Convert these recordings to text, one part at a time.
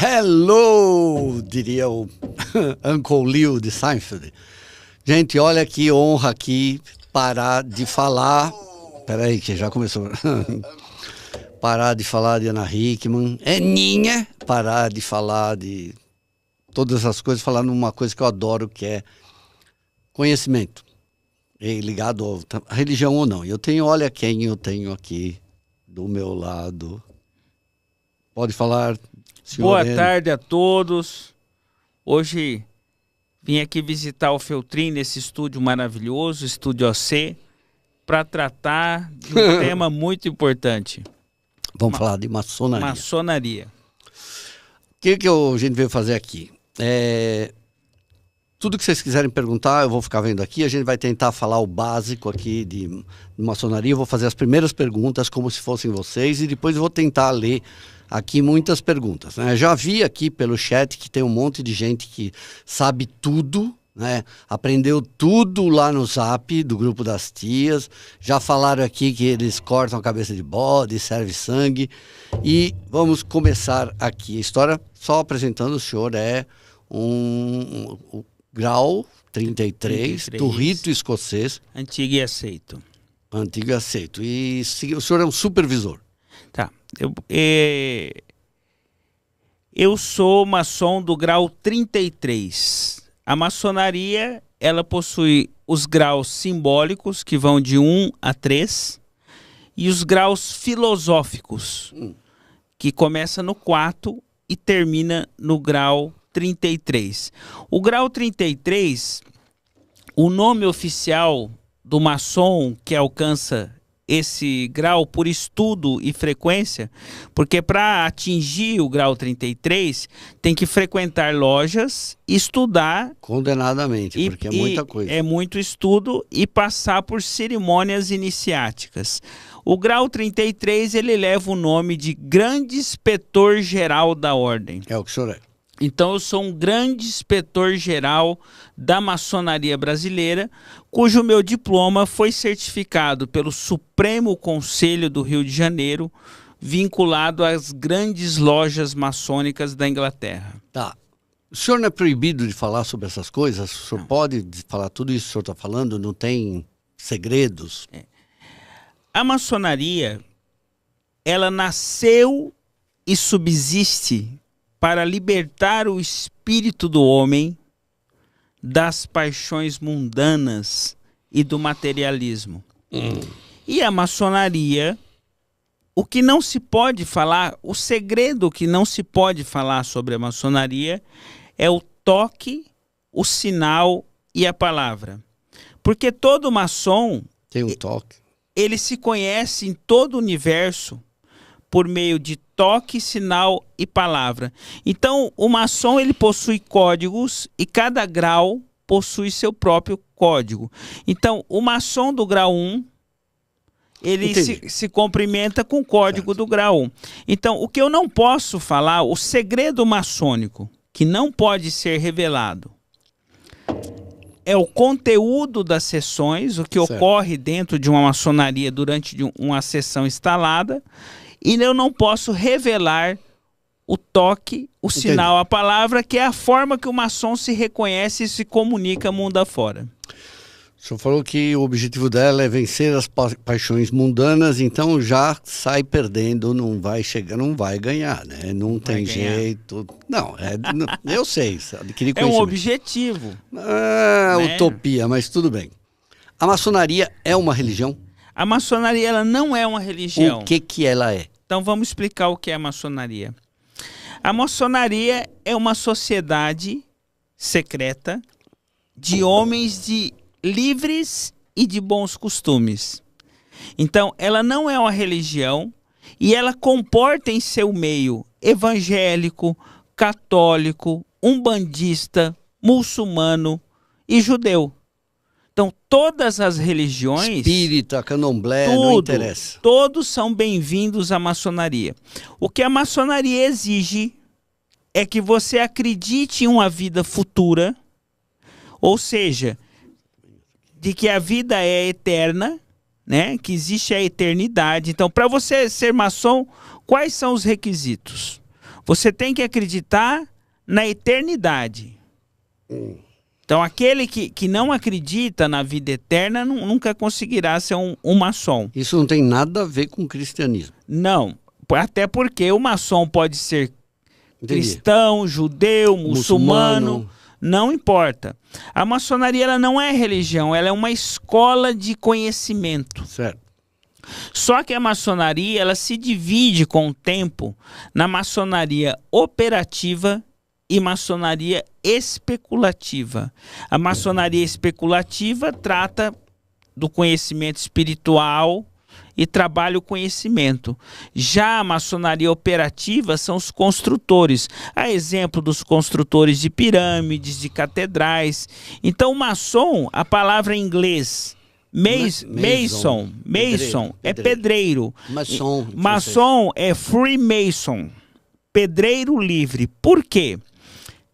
Hello, diria o Uncle Leo de Seinfeld. Gente, olha que honra aqui parar de falar. Peraí, que já começou. Parar de falar de Ana Hickman. Aninha. Parar de falar de todas as coisas, falar numa coisa que eu adoro, que é conhecimento. Ligado a religião ou não. Olha quem eu tenho aqui do meu lado. Pode falar, senhor. Boa tarde a todos. Hoje vim aqui visitar o Feltrin nesse estúdio maravilhoso, Estúdio OC, para tratar de um tema muito importante. Vamos falar de maçonaria. Maçonaria. O que a gente veio fazer aqui? Tudo que vocês quiserem perguntar, eu vou ficar vendo aqui. A gente vai tentar falar o básico aqui de maçonaria. Eu vou fazer as primeiras perguntas como se fossem vocês e depois eu vou tentar ler aqui muitas perguntas, né? Já vi aqui pelo chat que tem um monte de gente que sabe tudo, né? Aprendeu tudo lá no Zap do grupo das tias. Já falaram aqui que eles cortam a cabeça de bode, serve sangue. E vamos começar aqui. A história, só apresentando, o senhor é o grau 33 do rito escocês. Antigo e aceito. Antigo e aceito. E o senhor é um supervisor. Tá. Eu sou maçom do grau 33. A maçonaria, ela possui os graus simbólicos, que vão de 1 a 3, e os graus filosóficos, que começa no 4 e termina no grau 33. O grau 33, o nome oficial do maçom que alcança esse grau por estudo e frequência, porque para atingir o grau 33 tem que frequentar lojas, estudar condenadamente, porque é muita coisa. É muito estudo e passar por cerimônias iniciáticas. O grau 33 ele leva o nome de Grande Inspetor Geral da Ordem. É o que o senhor é. Então eu sou um grande inspetor-geral da maçonaria brasileira, cujo meu diploma foi certificado pelo Supremo Conselho do Rio de Janeiro, vinculado às grandes lojas maçônicas da Inglaterra. Tá. O senhor não é proibido de falar sobre essas coisas? O senhor pode falar tudo isso que o senhor está falando? Não tem segredos? A maçonaria, ela nasceu e subsiste para libertar o espírito do homem das paixões mundanas e do materialismo. E a maçonaria, o que não se pode falar, o segredo que não se pode falar sobre a maçonaria é o toque, o sinal e a palavra. Porque todo maçom tem um toque. Ele se conhece em todo o universo por meio de toque, sinal e palavra. Então, o maçom ele possui códigos e cada grau possui seu próprio código. Então, o maçom do grau 1, ele se cumprimenta com o código do grau 1. Então, o que eu não posso falar, o segredo maçônico, que não pode ser revelado, é o conteúdo das sessões, o que ocorre dentro de uma maçonaria durante uma sessão instalada. E eu não posso revelar o toque, o sinal, a palavra, que é a forma que o maçom se reconhece e se comunica mundo afora. O senhor falou que o objetivo dela é vencer as paixões mundanas, então já sai perdendo, não vai chegar, não vai ganhar, né? Não tem jeito. Não, eu sei. É um objetivo. Né? Utopia, mas tudo bem. A maçonaria é uma religião? A maçonaria ela não é uma religião. O que ela é? Então vamos explicar o que é a maçonaria. A maçonaria é uma sociedade secreta de homens livres e de bons costumes. Então ela não é uma religião e ela comporta em seu meio evangélico, católico, umbandista, muçulmano e judeu. Então, todas as religiões... Espírita, candomblé, não interessa. Todos são bem-vindos à maçonaria. O que a maçonaria exige é que você acredite em uma vida futura, ou seja, de que a vida é eterna, né? Que existe a eternidade. Então, para você ser maçom, quais são os requisitos? Você tem que acreditar na eternidade. Então, aquele que não acredita na vida eterna nunca conseguirá ser um maçom. Isso não tem nada a ver com cristianismo. Não, até porque o maçom pode ser Entendi. cristão, judeu, muçulmano, não importa. A maçonaria ela não é religião, ela é uma escola de conhecimento. Certo. Só que a maçonaria ela se divide com o tempo na maçonaria operativa e maçonaria especulativa. A maçonaria especulativa trata do conhecimento espiritual e trabalha o conhecimento. Já a maçonaria operativa são os construtores. A exemplo dos construtores de pirâmides, de catedrais. Então, maçom, a palavra em inglês, mason é pedreiro. Maçom é freemason, pedreiro livre. Por quê?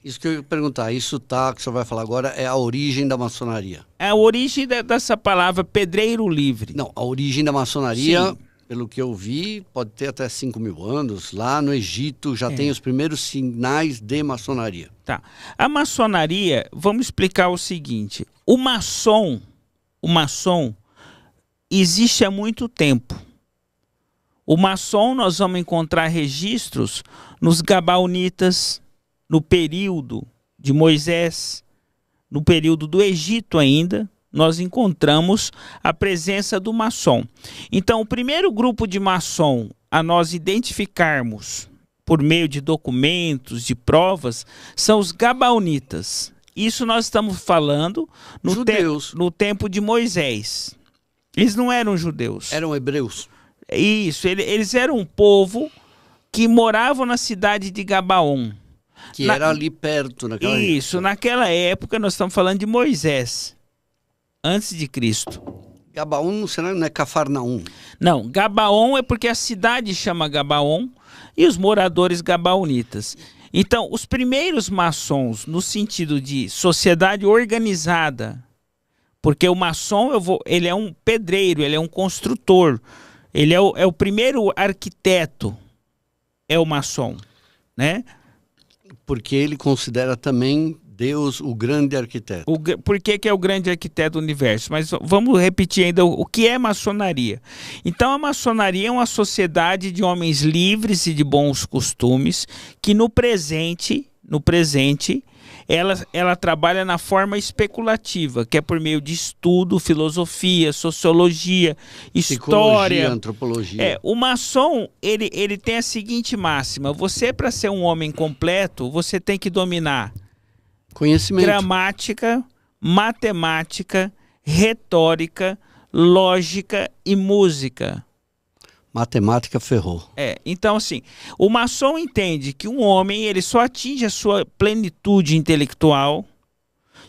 Isso que eu ia perguntar, que o senhor vai falar agora é a origem da maçonaria. É a origem dessa palavra pedreiro livre. Não, a origem da maçonaria, Sim. pelo que eu vi, pode ter até 5.000 anos. Lá no Egito já tem os primeiros sinais de maçonaria. Tá. A maçonaria, vamos explicar o seguinte. O maçom existe há muito tempo. O maçom nós vamos encontrar registros nos gabaonitas, no período de Moisés, no período do Egito ainda, nós encontramos a presença do maçom. Então, o primeiro grupo de maçom a nós identificarmos por meio de documentos, de provas, são os gabaonitas. Isso nós estamos falando no tempo de Moisés. Eles não eram judeus. Eram hebreus. Isso, eles eram um povo que moravam na cidade de Gabaon. Que era ali perto naquela época. Isso, naquela época nós estamos falando de Moisés, antes de Cristo. Gabaon não é Cafarnaum? Não, Gabaon é porque a cidade chama Gabaon e os moradores gabaonitas. Então, os primeiros maçons, no sentido de sociedade organizada, porque o maçom ele é um pedreiro, ele é um construtor, ele é o primeiro arquiteto, é o maçom, né? Porque ele considera também Deus o grande arquiteto. Por que é o grande arquiteto do universo? Mas vamos repetir ainda o que é maçonaria. Então a maçonaria é uma sociedade de homens livres e de bons costumes que no presente ela trabalha na forma especulativa, que é por meio de estudo, filosofia, sociologia, história, antropologia. O maçom, ele tem a seguinte máxima: você, para ser um homem completo, você tem que dominar conhecimento, gramática, matemática, retórica, lógica e música. Matemática ferrou. Então assim, o maçom entende que um homem ele só atinge a sua plenitude intelectual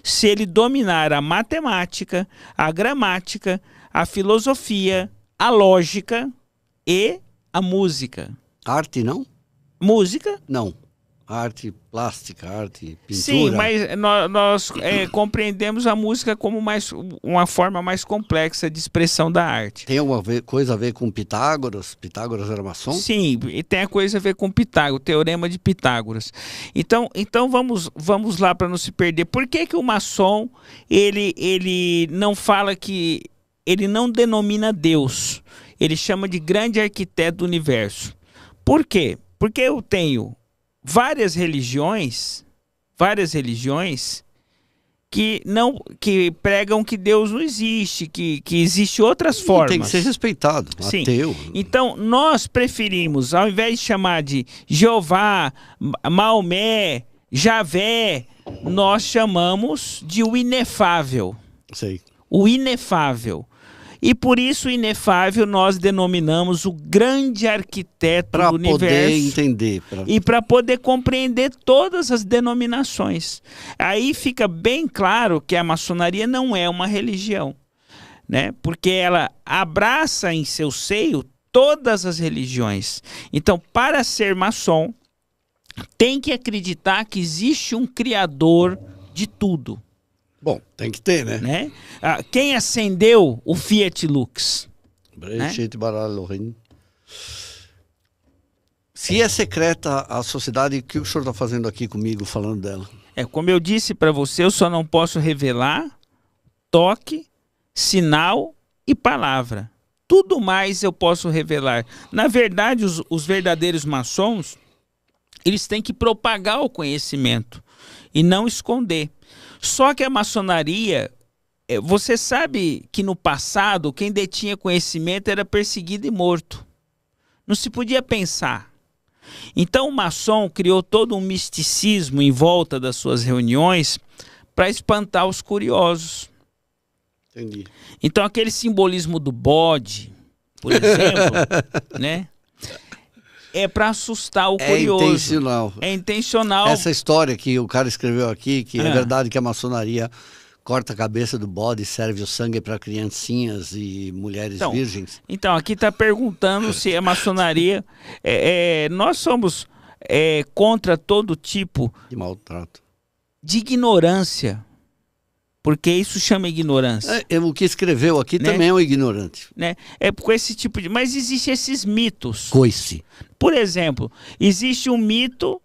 se ele dominar a matemática, a gramática, a filosofia, a lógica e a música. Arte não? Música? Não. Arte plástica, arte pintura. Sim, mas nós compreendemos a música como uma forma mais complexa de expressão da arte. Tem alguma coisa a ver com Pitágoras? Pitágoras era maçom? Sim, e tem a coisa a ver com Pitágoras, o teorema de Pitágoras. Então vamos lá para não se perder. Por que o maçom ele não fala que... Ele não denomina Deus. Ele chama de grande arquiteto do universo. Por quê? Porque eu tenho várias religiões que pregam que Deus não existe, que existe outras formas. Tem que ser respeitado, sim. Ateu. Então nós preferimos, ao invés de chamar de Jeová, Maomé, Javé, nós chamamos de o inefável. Sei. O inefável. E por isso, inefável, nós denominamos o grande arquiteto do universo. Para poder entender. E para poder compreender todas as denominações. Aí fica bem claro que a maçonaria não é uma religião, né? Porque ela abraça em seu seio todas as religiões. Então, para ser maçom, tem que acreditar que existe um criador de tudo. Bom, tem que ter, né? Quem acendeu o Fiat Lux? Se é secreta a sociedade, o que o senhor está fazendo aqui comigo, falando dela? Como eu disse para você, eu só não posso revelar toque, sinal e palavra. Tudo mais eu posso revelar. Na verdade, os verdadeiros maçons, eles têm que propagar o conhecimento e não esconder. Só que a maçonaria, você sabe que no passado, quem detinha conhecimento era perseguido e morto. Não se podia pensar. Então o maçom criou todo um misticismo em volta das suas reuniões para espantar os curiosos. Entendi. Então aquele simbolismo do bode, por exemplo, né, é para assustar o curioso. É intencional. É intencional. Essa história que o cara escreveu aqui, que é verdade que a maçonaria corta a cabeça do bode e serve o sangue para criancinhas e mulheres virgens. Então, aqui está perguntando se a maçonaria... nós somos contra todo tipo de maltrato, de ignorância, porque isso chama ignorância. O que escreveu aqui, né, também é um ignorante. Né? É com esse tipo de... Mas existem esses mitos. Coice. Por exemplo, existe um mito,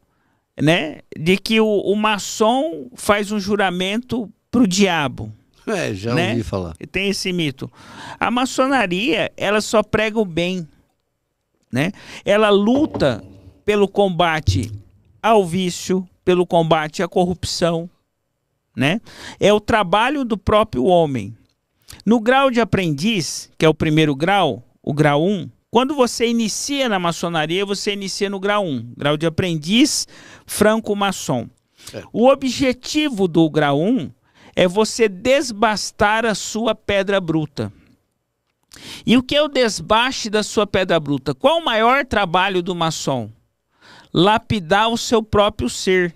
né, de que o maçom faz um juramento pro diabo. Já ouvi falar. Tem esse mito. A maçonaria, ela só prega o bem, né? Ela luta pelo combate ao vício, pelo combate à corrupção, né? É o trabalho do próprio homem. No grau de aprendiz, que é o primeiro grau, o grau 1, quando você inicia na maçonaria, você inicia no grau 1, grau de aprendiz franco-maçom. O objetivo do grau 1 é você desbastar a sua pedra bruta. E o que é o desbaste da sua pedra bruta? Qual o maior trabalho do maçom? Lapidar o seu próprio ser.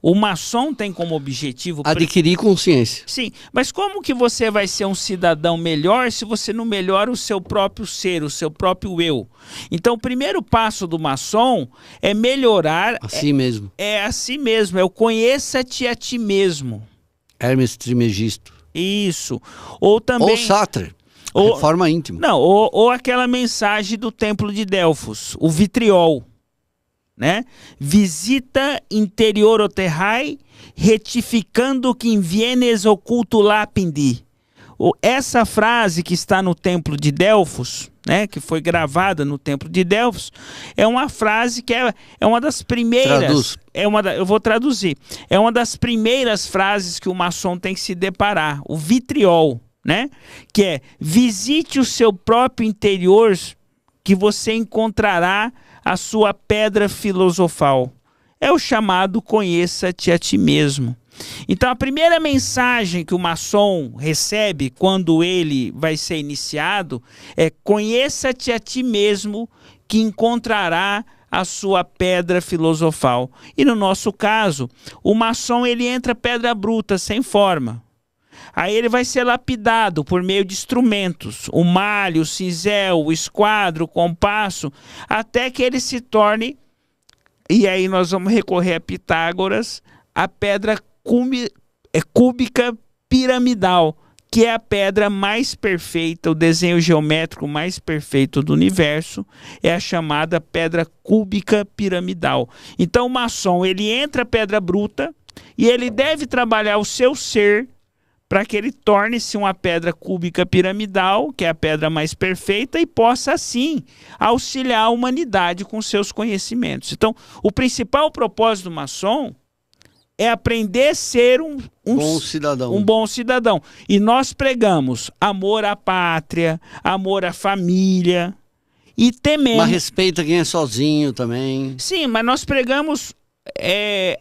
O maçom tem como objetivo... adquirir consciência. Sim, mas como que você vai ser um cidadão melhor se você não melhora o seu próprio ser, o seu próprio eu? Então, o primeiro passo do maçom é melhorar... a si mesmo. É a si mesmo, é o conheça-te a ti mesmo. Hermes Trismegisto. Isso. Ou também... ou Sartre. Reforma íntima. Não, ou aquela mensagem do Templo de Delfos, o vitriol, né? Visita interior o terrai, retificando que invienes occulto lapindi. Essa frase que está no Templo de Delfos, né, que foi gravada no Templo de Delfos, é uma frase que é uma das primeiras... Traduz. Eu vou traduzir. É uma das primeiras frases que o maçom tem que se deparar, o vitriol, né? Que é: visite o seu próprio interior, que você encontrará a sua pedra filosofal. É o chamado conheça-te a ti mesmo. Então a primeira mensagem que o maçom recebe quando ele vai ser iniciado é: conheça-te a ti mesmo, que encontrará a sua pedra filosofal. E no nosso caso, o maçom ele entra pedra bruta, sem forma. Aí ele vai ser lapidado por meio de instrumentos, o malho, o cinzel, o esquadro, o compasso, até que ele se torne, e aí nós vamos recorrer a Pitágoras, a pedra cúbica piramidal, que é a pedra mais perfeita, o desenho geométrico mais perfeito do universo, é a chamada pedra cúbica piramidal. Então o maçom, ele entra pedra bruta e ele deve trabalhar o seu ser para que ele torne-se uma pedra cúbica piramidal, que é a pedra mais perfeita, e possa, assim, auxiliar a humanidade com seus conhecimentos. Então, o principal propósito do maçom é aprender a ser um bom cidadão. E nós pregamos amor à pátria, amor à família, e tememos... Mas respeita quem é sozinho também. Sim, mas nós pregamos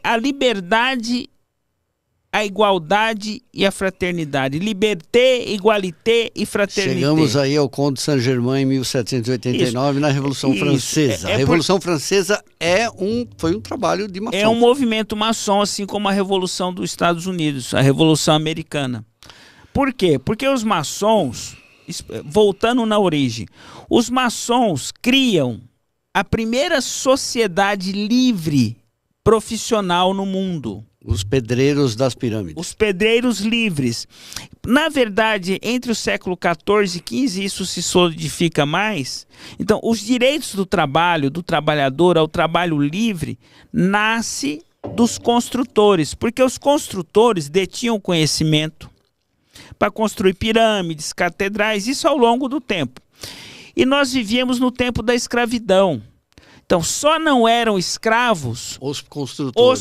a liberdade, a igualdade e a fraternidade. Liberté, igualité e fraternité. Chegamos aí ao Conde Saint-Germain em 1789, isso, na Revolução Francesa. A Revolução Francesa foi um trabalho de maçom. É um movimento maçom, assim como a Revolução dos Estados Unidos, a Revolução Americana. Por quê? Porque os maçons, voltando na origem, os maçons criam a primeira sociedade livre profissional no mundo. Os pedreiros das pirâmides. Os pedreiros livres. Na verdade, entre o século XIV e XV, isso se solidifica mais. Então, os direitos do trabalho, do trabalhador ao trabalho livre, nasce dos construtores, porque os construtores detinham conhecimento para construir pirâmides, catedrais, isso ao longo do tempo. E nós vivíamos no tempo da escravidão. Então, só não eram escravos os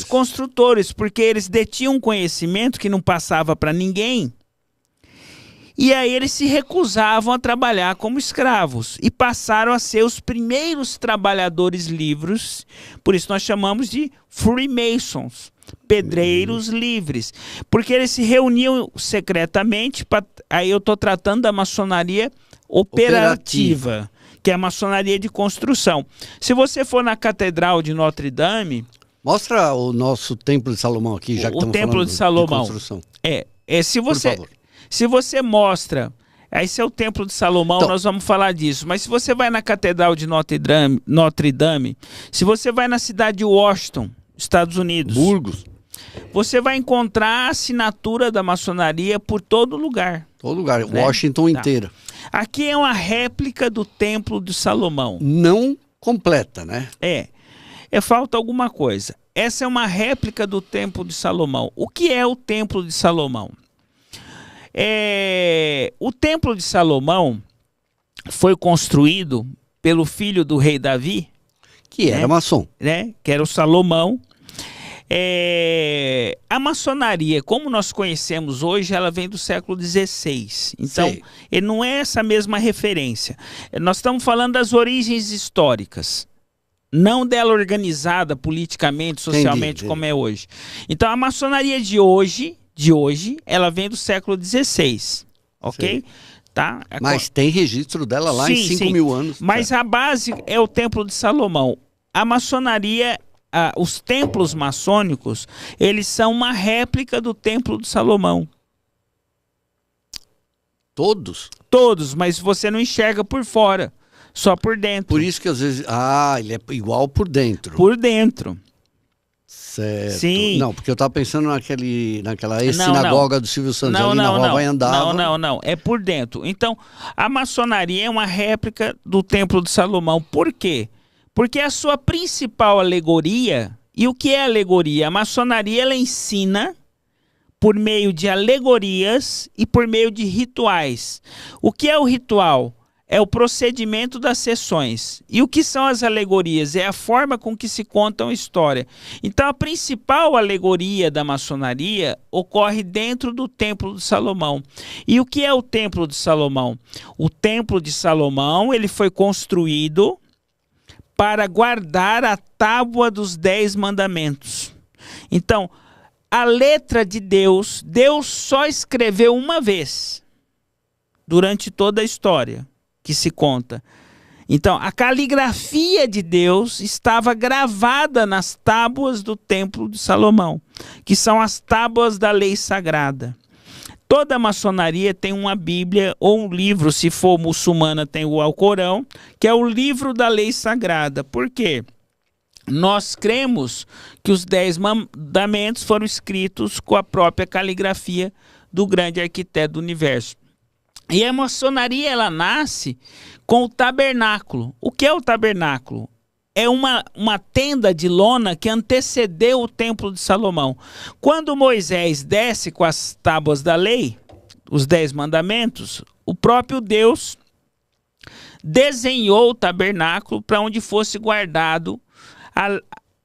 construtores, porque eles detinham conhecimento que não passava para ninguém. E aí eles se recusavam a trabalhar como escravos e passaram a ser os primeiros trabalhadores livres. Por isso nós chamamos de Freemasons, pedreiros livres, porque eles se reuniam secretamente. Aí eu estou tratando da maçonaria operativa, que é a maçonaria de construção. Se você for na Catedral de Notre Dame... Mostra o nosso Templo de Salomão aqui, já que estamos Templo de Salomão. De construção. Se você mostra... Esse é o Templo de Salomão, então, nós vamos falar disso. Mas se você vai na Catedral de Notre Dame, se você vai na cidade de Washington, Estados Unidos... Burgos. Você vai encontrar a assinatura da maçonaria por todo lugar. Todo lugar, né? Washington inteira. Aqui é uma réplica do Templo de Salomão. Não completa, né? Falta alguma coisa. Essa é uma réplica do Templo de Salomão. O que é o Templo de Salomão? O Templo de Salomão foi construído pelo filho do rei Davi, que era maçom, que era o Salomão. A maçonaria, como nós conhecemos hoje, ela vem do século XVI. Então, ele não é essa mesma referência. Nós estamos falando das origens históricas, não dela organizada politicamente, socialmente, como é hoje. Então, a maçonaria de hoje, ela vem do século XVI, ok? Tá? Mas tem registro dela lá em 5.000 anos. Mas a base é o Templo de Salomão. A maçonaria... os templos maçônicos, eles são uma réplica do Templo de Salomão. Todos? Todos, mas você não enxerga por fora, só por dentro. Por isso que às vezes... ele é igual por dentro. Por dentro. Certo. Sim. Não, porque eu estava pensando naquela ex-sinagoga do Silvio Santos, ali na Rua Vai Andava. Não, é por dentro. Então, a maçonaria é uma réplica do Templo de Salomão. Por quê? Porque a sua principal alegoria, e o que é alegoria? A maçonaria ela ensina por meio de alegorias e por meio de rituais. O que é o ritual? É o procedimento das sessões. E o que são as alegorias? É a forma com que se conta uma história. Então a principal alegoria da maçonaria ocorre dentro do Templo de Salomão. E o que é o Templo de Salomão? O Templo de Salomão ele foi construído para guardar a tábua dos 10 mandamentos. Então, a letra de Deus só escreveu uma vez durante toda a história que se conta. Então, a caligrafia de Deus estava gravada nas tábuas do Templo de Salomão, que são as tábuas da lei sagrada. Toda a maçonaria tem uma Bíblia ou um livro, se for muçulmana tem o Alcorão, que é o livro da lei sagrada. Por quê? Nós cremos que os 10 mandamentos foram escritos com a própria caligrafia do grande arquiteto do universo. E a maçonaria ela nasce com o tabernáculo. O que é o tabernáculo? É uma tenda de lona que antecedeu o Templo de Salomão. Quando Moisés desce com as tábuas da lei, os 10 mandamentos, o próprio Deus desenhou o tabernáculo para onde fosse guardado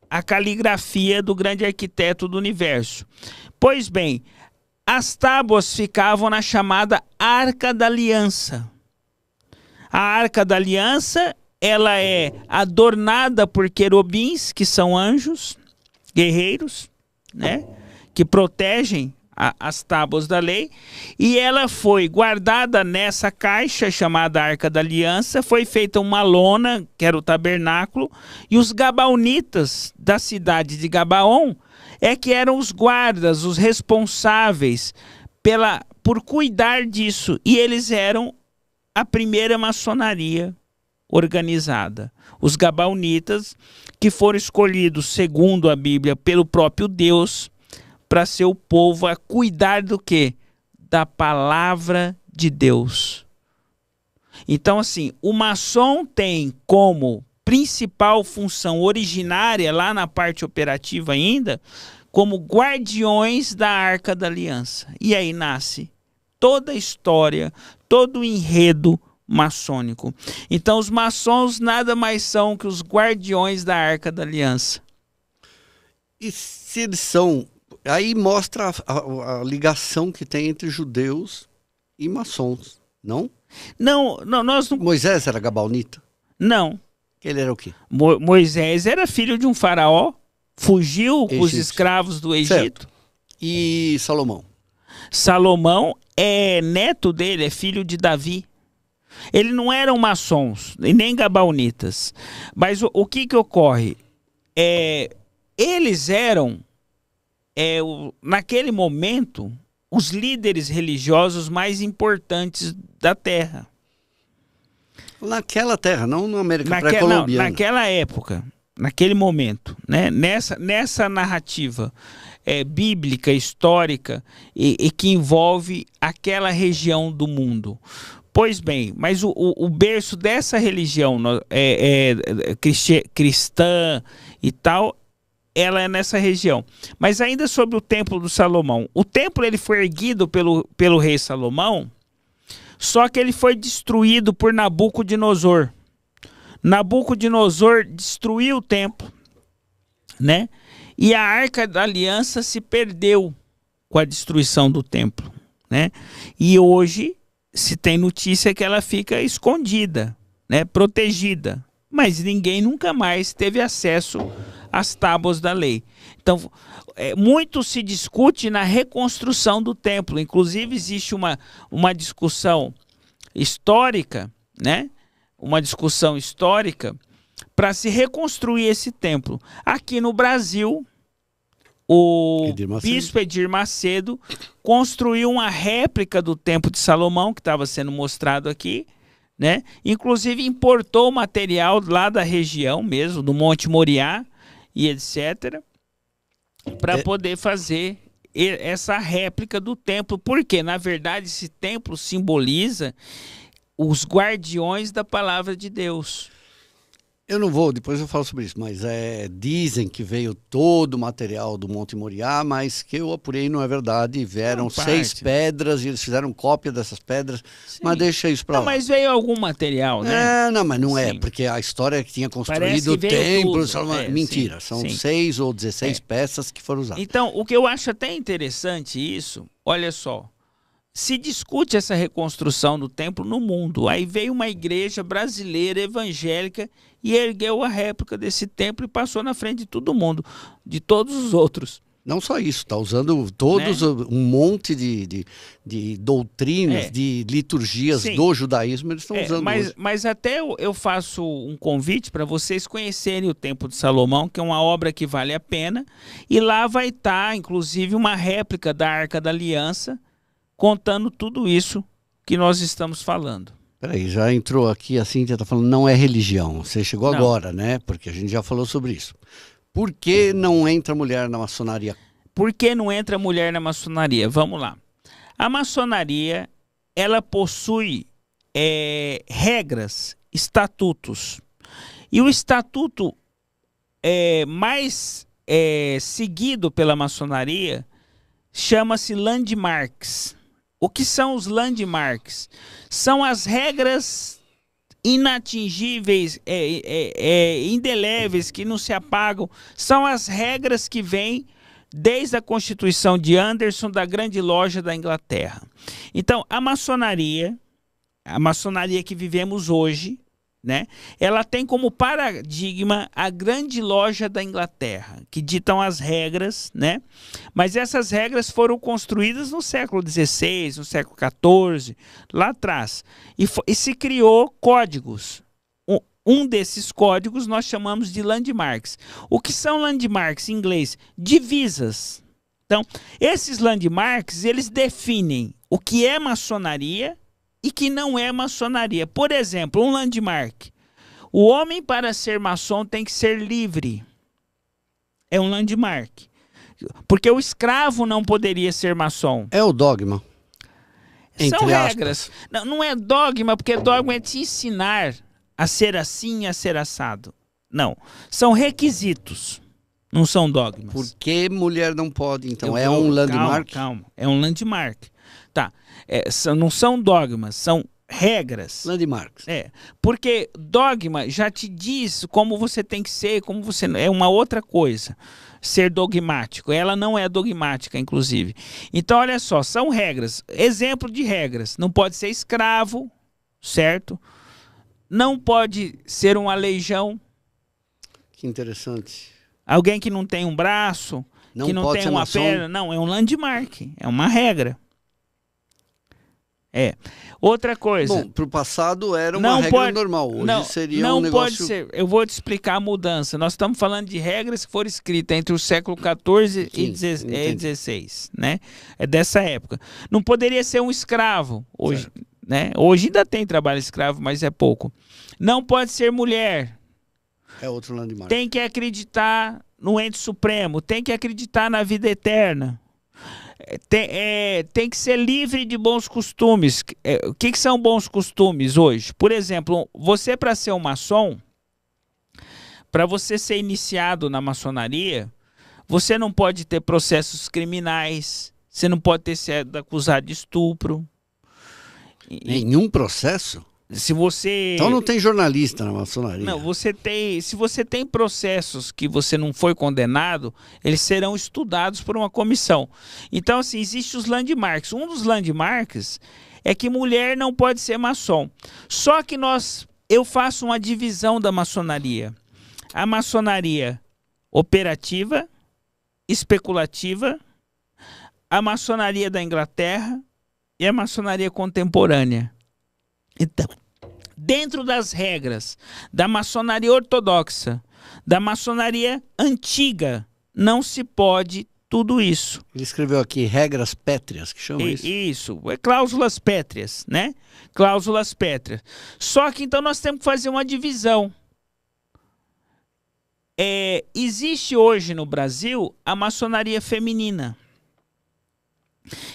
a caligrafia do grande arquiteto do universo. Pois bem, as tábuas ficavam na chamada Arca da Aliança. A Arca da Aliança ela é adornada por querubins, que são anjos, guerreiros, né? Que protegem as tábuas da lei. E ela foi guardada nessa caixa chamada Arca da Aliança. Foi feita uma lona, que era o tabernáculo. E os gabaonitas da cidade de Gabaon que eram os guardas, os responsáveis por cuidar disso. E eles eram a primeira maçonaria organizada. Os gabaonitas, que foram escolhidos, segundo a Bíblia, pelo próprio Deus, para seu povo a cuidar do quê? Da palavra de Deus. Então, assim, o maçom tem como principal função originária, lá na parte operativa ainda, como guardiões da Arca da Aliança. E aí nasce toda a história, todo o enredo maçônico. Então, os maçons nada mais são que os guardiões da Arca da Aliança. E se eles são... Aí mostra a ligação que tem entre judeus e maçons, não? Não, nós não... Moisés era gabaonita? Não. Ele era o quê? Moisés era filho de um faraó, fugiu com os escravos do Egito. Certo. E Salomão? Salomão é neto dele, é filho de Davi. Ele não eram maçons, e nem gabaonitas. Mas o que ocorre? Eles eram, naquele momento, os líderes religiosos mais importantes da terra. Naquela terra, não na América pré-colombiana. Naquela época, naquele momento, né? Nessa narrativa bíblica, histórica, e que envolve aquela região do mundo. Pois bem, mas o berço dessa religião cristã e tal, ela é nessa região. Mas ainda sobre o Templo do Salomão. O templo ele foi erguido pelo rei Salomão, só que ele foi destruído por Nabucodonosor. Nabucodonosor destruiu o templo, né? E a Arca da Aliança se perdeu com a destruição do templo, né? E hoje se tem notícia que ela fica escondida, né? Protegida. Mas ninguém nunca mais teve acesso às tábuas da lei. Então, muito se discute na reconstrução do templo. Inclusive, existe uma discussão histórica, né? Uma discussão histórica para se reconstruir esse templo. Aqui no Brasil, o bispo Edir Macedo construiu uma réplica do Templo de Salomão, que estava sendo mostrado aqui, né? Inclusive importou material lá da região mesmo, do Monte Moriá e etc., para poder fazer essa réplica do templo, porque na verdade esse templo simboliza os guardiões da palavra de Deus. Eu não vou, depois eu falo sobre isso, mas dizem que veio todo o material do Monte Moriá, mas que eu apurei não é verdade. Vieram 6 pedras e eles fizeram cópia dessas pedras. Sim. Mas deixa isso para lá. Mas veio algum material, né? Não, mas não é, porque a história é que tinha construído o templo. Mentira, são 6 ou 16 peças que foram usadas. Então, o que eu acho até interessante isso, olha só. Se discute essa reconstrução do templo no mundo. Aí veio uma igreja brasileira evangélica e ergueu a réplica desse templo e passou na frente de todo mundo, de todos os outros. Não só isso, está usando todos, né? Um monte de doutrinas, de liturgias do judaísmo, eles estão usando hoje. Mas até eu faço um convite para vocês conhecerem o Templo de Salomão, que é uma obra que vale a pena, e lá vai estar, inclusive, uma réplica da Arca da Aliança, contando tudo isso que nós estamos falando. Peraí, já entrou aqui, a Cíntia está falando, não é religião. Você chegou agora, né? Porque a gente já falou sobre isso. Por que não entra mulher na maçonaria? Por que não entra mulher na maçonaria? Vamos lá. A maçonaria, ela possui regras, estatutos. E o estatuto mais seguido pela maçonaria chama-se landmarks. O que são os landmarks? São as regras inatingíveis, indeléveis, que não se apagam. São as regras que vêm desde a Constituição de Anderson, da Grande Loja da Inglaterra. Então, a maçonaria que vivemos hoje, né, ela tem como paradigma a Grande Loja da Inglaterra, que ditam as regras, né? Mas essas regras foram construídas no século XVI, no século XIV, lá atrás. E se criou códigos. Um desses códigos nós chamamos de landmarks. O que são landmarks em inglês? Divisas. Então, esses landmarks, eles definem o que é maçonaria e que não é maçonaria. Por exemplo, um landmark. O homem, para ser maçom, tem que ser livre. É um landmark. Porque o escravo não poderia ser maçom. É o dogma. São regras. Não, não é dogma, porque dogma é te ensinar a ser assim, a ser assado. Não. São requisitos. Não são dogmas. Por que mulher não pode, então? É um landmark? Calma. É um landmark. Tá. Não são dogmas, são regras. Landmarks. Porque dogma já te diz como você tem que ser, como você... É uma outra coisa. Ser dogmático. Ela não é dogmática, inclusive. Então, olha só, são regras. Exemplo de regras. Não pode ser escravo, certo? Não pode ser um aleijão. Que interessante. Alguém que não tem um braço, que não tem uma perna. Não, é um landmark. É uma regra. Outra coisa. Bom, para o passado era uma regra normal. Hoje seria um negócio... Não pode ser. Eu vou te explicar a mudança. Nós estamos falando de regras que foram escritas entre o século XIV e XVI, né? É dessa época. Não poderia ser um escravo hoje, né? Hoje ainda tem trabalho escravo, mas é pouco. Não pode ser mulher. É outro landmark. Tem que acreditar no ente supremo. Tem que acreditar na vida eterna. Tem que ser livre de bons costumes. O que são bons costumes hoje? Por exemplo, você, para ser um maçom, para você ser iniciado na maçonaria, você não pode ter processos criminais, você não pode ter sido acusado de estupro. Nenhum processo? Se você... Então não tem jornalista na maçonaria. Não, se você tem processos que você não foi condenado, eles serão estudados por uma comissão. Então, assim, existem os landmarks. Um dos landmarks é que mulher não pode ser maçom. Só que eu faço uma divisão da maçonaria. A maçonaria operativa, especulativa, a maçonaria da Inglaterra e a maçonaria contemporânea. Então, dentro das regras da maçonaria ortodoxa, da maçonaria antiga, não se pode tudo isso. Ele escreveu aqui regras pétreas, que chama isso? Isso, cláusulas pétreas, né? Cláusulas pétreas. Só que então nós temos que fazer uma divisão. Existe hoje no Brasil a maçonaria feminina.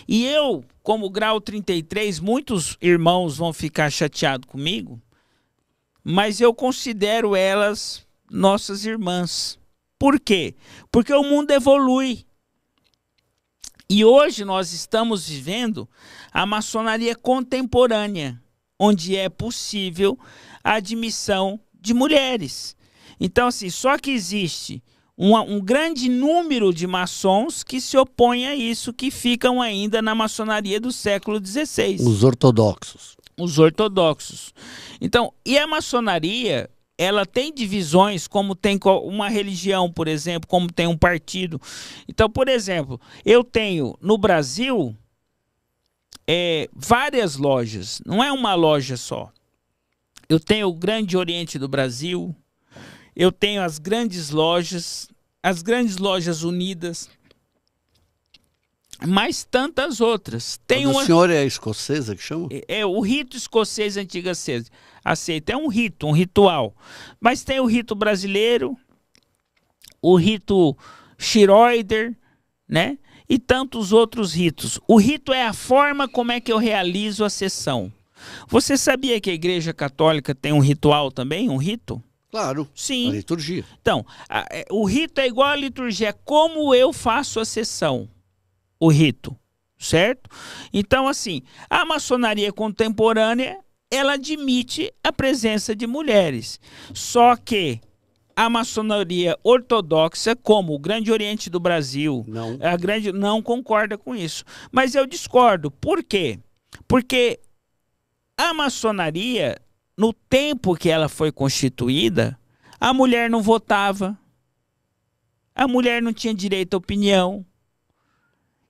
E eu, como grau 33, muitos irmãos vão ficar chateados comigo, mas eu considero elas nossas irmãs. Por quê? Porque o mundo evolui. E hoje nós estamos vivendo a maçonaria contemporânea, onde é possível a admissão de mulheres. Então, assim, só que existe um grande número de maçons que se opõem a isso, que ficam ainda na maçonaria do século XVI. Os ortodoxos. Os ortodoxos. Então, e a maçonaria, ela tem divisões, como tem uma religião, por exemplo, como tem um partido. Então, por exemplo, eu tenho no Brasil várias lojas, não é uma loja só. Eu tenho o Grande Oriente do Brasil, eu tenho as Grandes Lojas Unidas, mais tantas outras. O senhor é escocesa que chama? O rito escocês antigo aceita. É um rito, um ritual. Mas tem o rito brasileiro, o rito Schroeder, né? E tantos outros ritos. O rito é a forma como é que eu realizo a sessão. Você sabia que a Igreja Católica tem um ritual também, um rito? Claro, sim. A liturgia. Então, o rito é igual à liturgia, é como eu faço a sessão, o rito, certo? Então, assim, a maçonaria contemporânea, ela admite a presença de mulheres, só que a maçonaria ortodoxa, como o Grande Oriente do Brasil, não concorda com isso. Mas eu discordo. Por quê? Porque a maçonaria, no tempo que ela foi constituída, a mulher não votava, a mulher não tinha direito à opinião.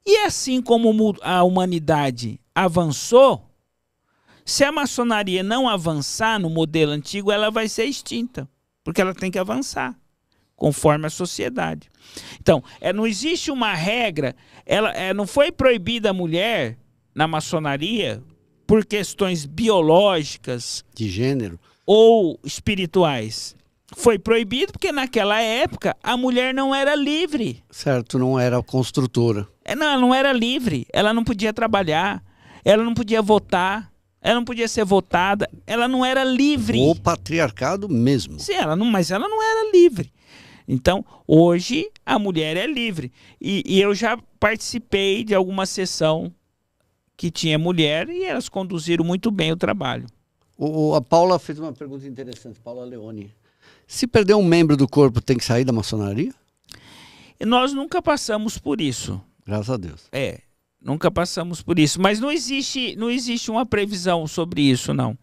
E assim como a humanidade avançou, se a maçonaria não avançar no modelo antigo, ela vai ser extinta, porque ela tem que avançar conforme a sociedade. Então, não existe uma regra, não foi proibida a mulher na maçonaria por questões biológicas, de gênero ou espirituais. Foi proibido porque naquela época a mulher não era livre. Certo, não era construtora. Não, ela não era livre. Ela não podia trabalhar, ela não podia votar, ela não podia ser votada, ela não era livre. O patriarcado mesmo. Sim, mas ela não era livre. Então, hoje a mulher é livre. E eu já participei de alguma sessão que tinha mulher e elas conduziram muito bem o trabalho. A Paula fez uma pergunta interessante, Paula Leone. Se perder um membro do corpo, tem que sair da maçonaria? E nós nunca passamos por isso. Graças a Deus. Nunca passamos por isso. Mas não existe uma previsão sobre isso, não.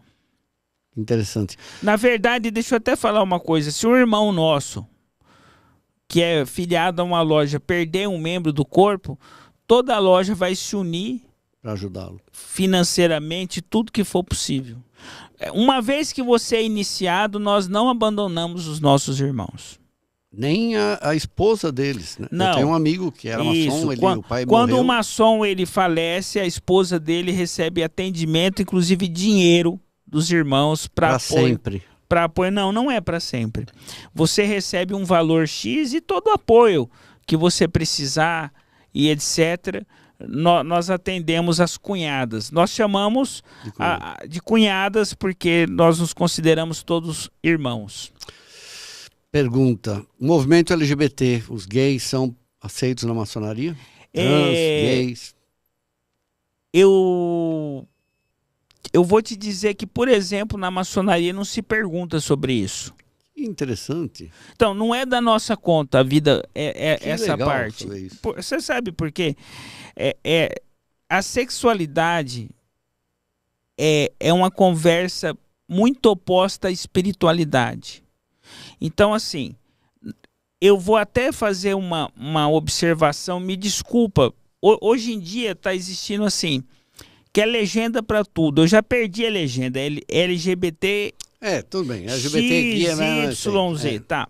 Interessante. Na verdade, deixa eu até falar uma coisa. Se um irmão nosso, que é filiado a uma loja, perder um membro do corpo, toda a loja vai se unir para ajudá-lo financeiramente, tudo que for possível. Uma vez que você é iniciado, nós não abandonamos os nossos irmãos. Nem a esposa deles, né? Não. Eu tenho um amigo que era maçom, o pai quando morreu. o maçom ele falece, a esposa dele recebe atendimento, inclusive dinheiro dos irmãos para apoio. Sempre. Para apoio, não é para sempre. Você recebe um valor X e todo o apoio que você precisar e etc. Nós atendemos as cunhadas. Nós chamamos de cunhadas porque nós nos consideramos todos irmãos. Pergunta: movimento LGBT, os gays são aceitos na maçonaria? Gays? Eu vou te dizer que, por exemplo, na maçonaria não se pergunta sobre isso. Interessante. Então, não é da nossa conta a vida, essa legal parte. saber isso. Você sabe por quê? A sexualidade é uma conversa muito oposta à espiritualidade. Então, assim, eu vou até fazer uma observação, me desculpa. Hoje em dia está existindo assim, que é legenda para tudo. Eu já perdi a legenda, LGBT... tudo bem. LGBT aqui YZ, tá.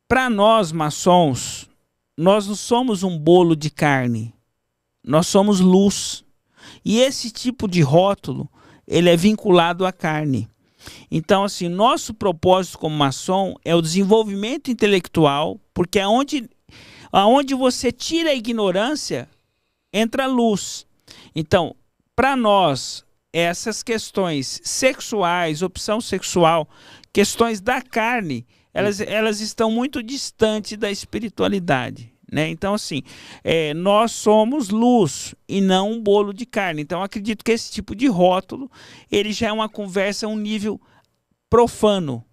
Para nós, maçons, nós não somos um bolo de carne. Nós somos luz. E esse tipo de rótulo, ele é vinculado à carne. Então, assim, nosso propósito como maçom é o desenvolvimento intelectual, porque aonde você tira a ignorância, entra a luz. Então, para nós, essas questões sexuais, opção sexual, questões da carne, elas estão muito distantes da espiritualidade, né? Então, assim, nós somos luz e não um bolo de carne. Então, acredito que esse tipo de rótulo, ele já é uma conversa a um nível profano.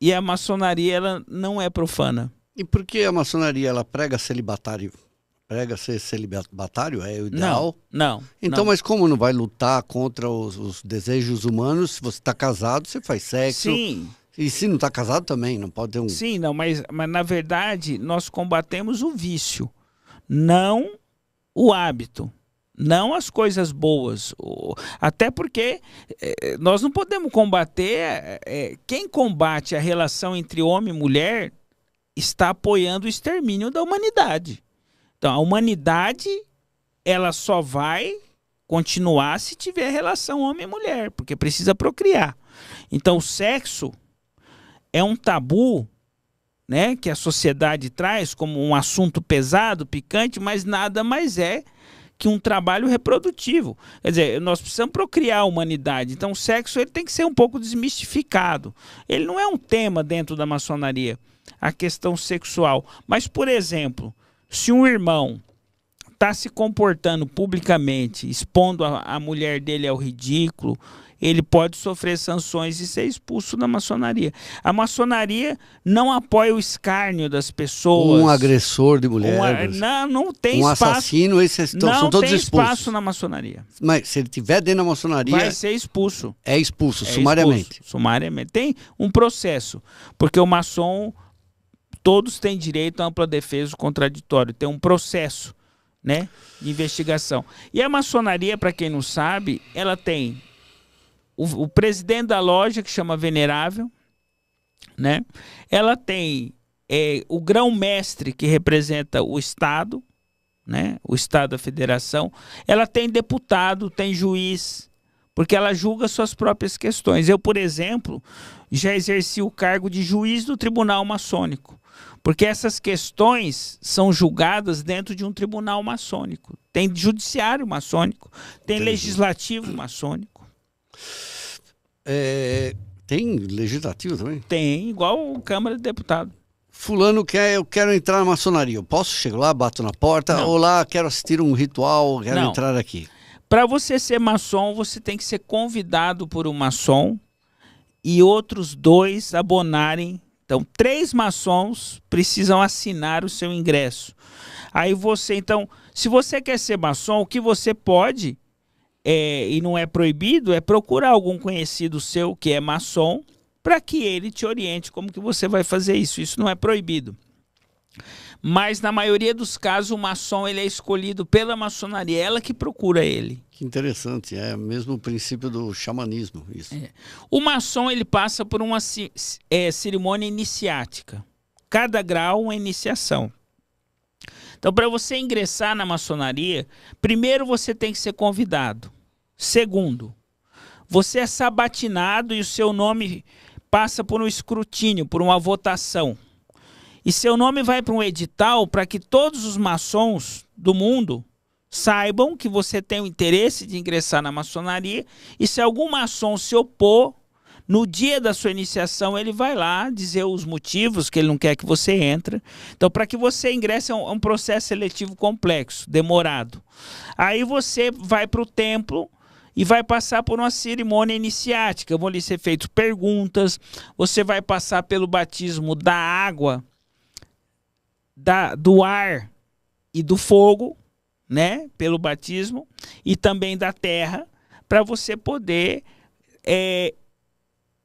E a maçonaria, ela não é profana. E por que a maçonaria, ela prega celibatário? Prega ser celibatário? É o ideal? Não. Então, mas como não vai lutar contra os desejos humanos? Se você está casado, você faz sexo. Sim. E se não está casado também, não pode ter um... Sim, não, mas na verdade nós combatemos o vício, não o hábito, não as coisas boas. Até porque nós não podemos combater... Quem combate a relação entre homem e mulher está apoiando o extermínio da humanidade. Então, a humanidade, ela só vai continuar se tiver relação homem e mulher, porque precisa procriar. Então, o sexo é um tabu, né, que a sociedade traz como um assunto pesado, picante, mas nada mais é que um trabalho reprodutivo. Quer dizer, nós precisamos procriar a humanidade. Então, o sexo ele tem que ser um pouco desmistificado. Ele não é um tema dentro da maçonaria, a questão sexual. Mas, por exemplo, se um irmão está se comportando publicamente, expondo a mulher dele ao ridículo, ele pode sofrer sanções e ser expulso da maçonaria. A maçonaria não apoia o escárnio das pessoas. Um agressor de mulheres. Não tem espaço. Assassino, esses são todos expulsos. Não tem espaço na maçonaria. Mas se ele estiver dentro da maçonaria... vai ser expulso. É expulso, sumariamente. Expulso, sumariamente. Tem um processo, porque o maçom, todos têm direito à ampla defesa do contraditório. Tem um processo, né, de investigação. E a maçonaria, para quem não sabe, ela tem... O presidente da loja, que chama Venerável, né? Ela tem o grão-mestre, que representa o Estado, né? O Estado da Federação. Ela tem deputado, tem juiz, porque ela julga suas próprias questões. Eu, por exemplo, já exerci o cargo de juiz do tribunal maçônico, porque essas questões são julgadas dentro de um tribunal maçônico. Tem judiciário maçônico, tem legislativo maçônico. Tem legislativo também? Tem, igual a Câmara de Deputados. Fulano eu quero entrar na maçonaria. Eu posso chegar lá, bato na porta, Não. olá, quero assistir um ritual, quero Não. entrar aqui. Para você ser maçom, você tem que ser convidado por um maçom e outros 2 abonarem. Então, 3 maçons precisam assinar o seu ingresso. Aí você, então, se você quer ser maçom, o que você pode, e não é proibido, é procurar algum conhecido seu que é maçom, para que ele te oriente como que você vai fazer isso. Isso não é proibido. Mas na maioria dos casos o maçom ele é escolhido pela maçonaria, é ela que procura ele. Que interessante, é mesmo o princípio do xamanismo, isso. O maçom ele passa por uma cerimônia iniciática. Cada grau uma iniciação. Então, para você ingressar na maçonaria, primeiro você tem que ser convidado. Segundo, você é sabatinado e o seu nome passa por um escrutínio, por uma votação. E seu nome vai para um edital para que todos os maçons do mundo saibam que você tem o interesse de ingressar na maçonaria, e se algum maçom se opor, no dia da sua iniciação ele vai lá dizer os motivos que ele não quer que você entre. Então, para que você ingresse é um processo seletivo complexo, demorado. Aí você vai para o templo e vai passar por uma cerimônia iniciática. Vão lhe ser feitas perguntas, você vai passar pelo batismo da água, do ar e do fogo, né? Pelo batismo, e também da terra, para você poder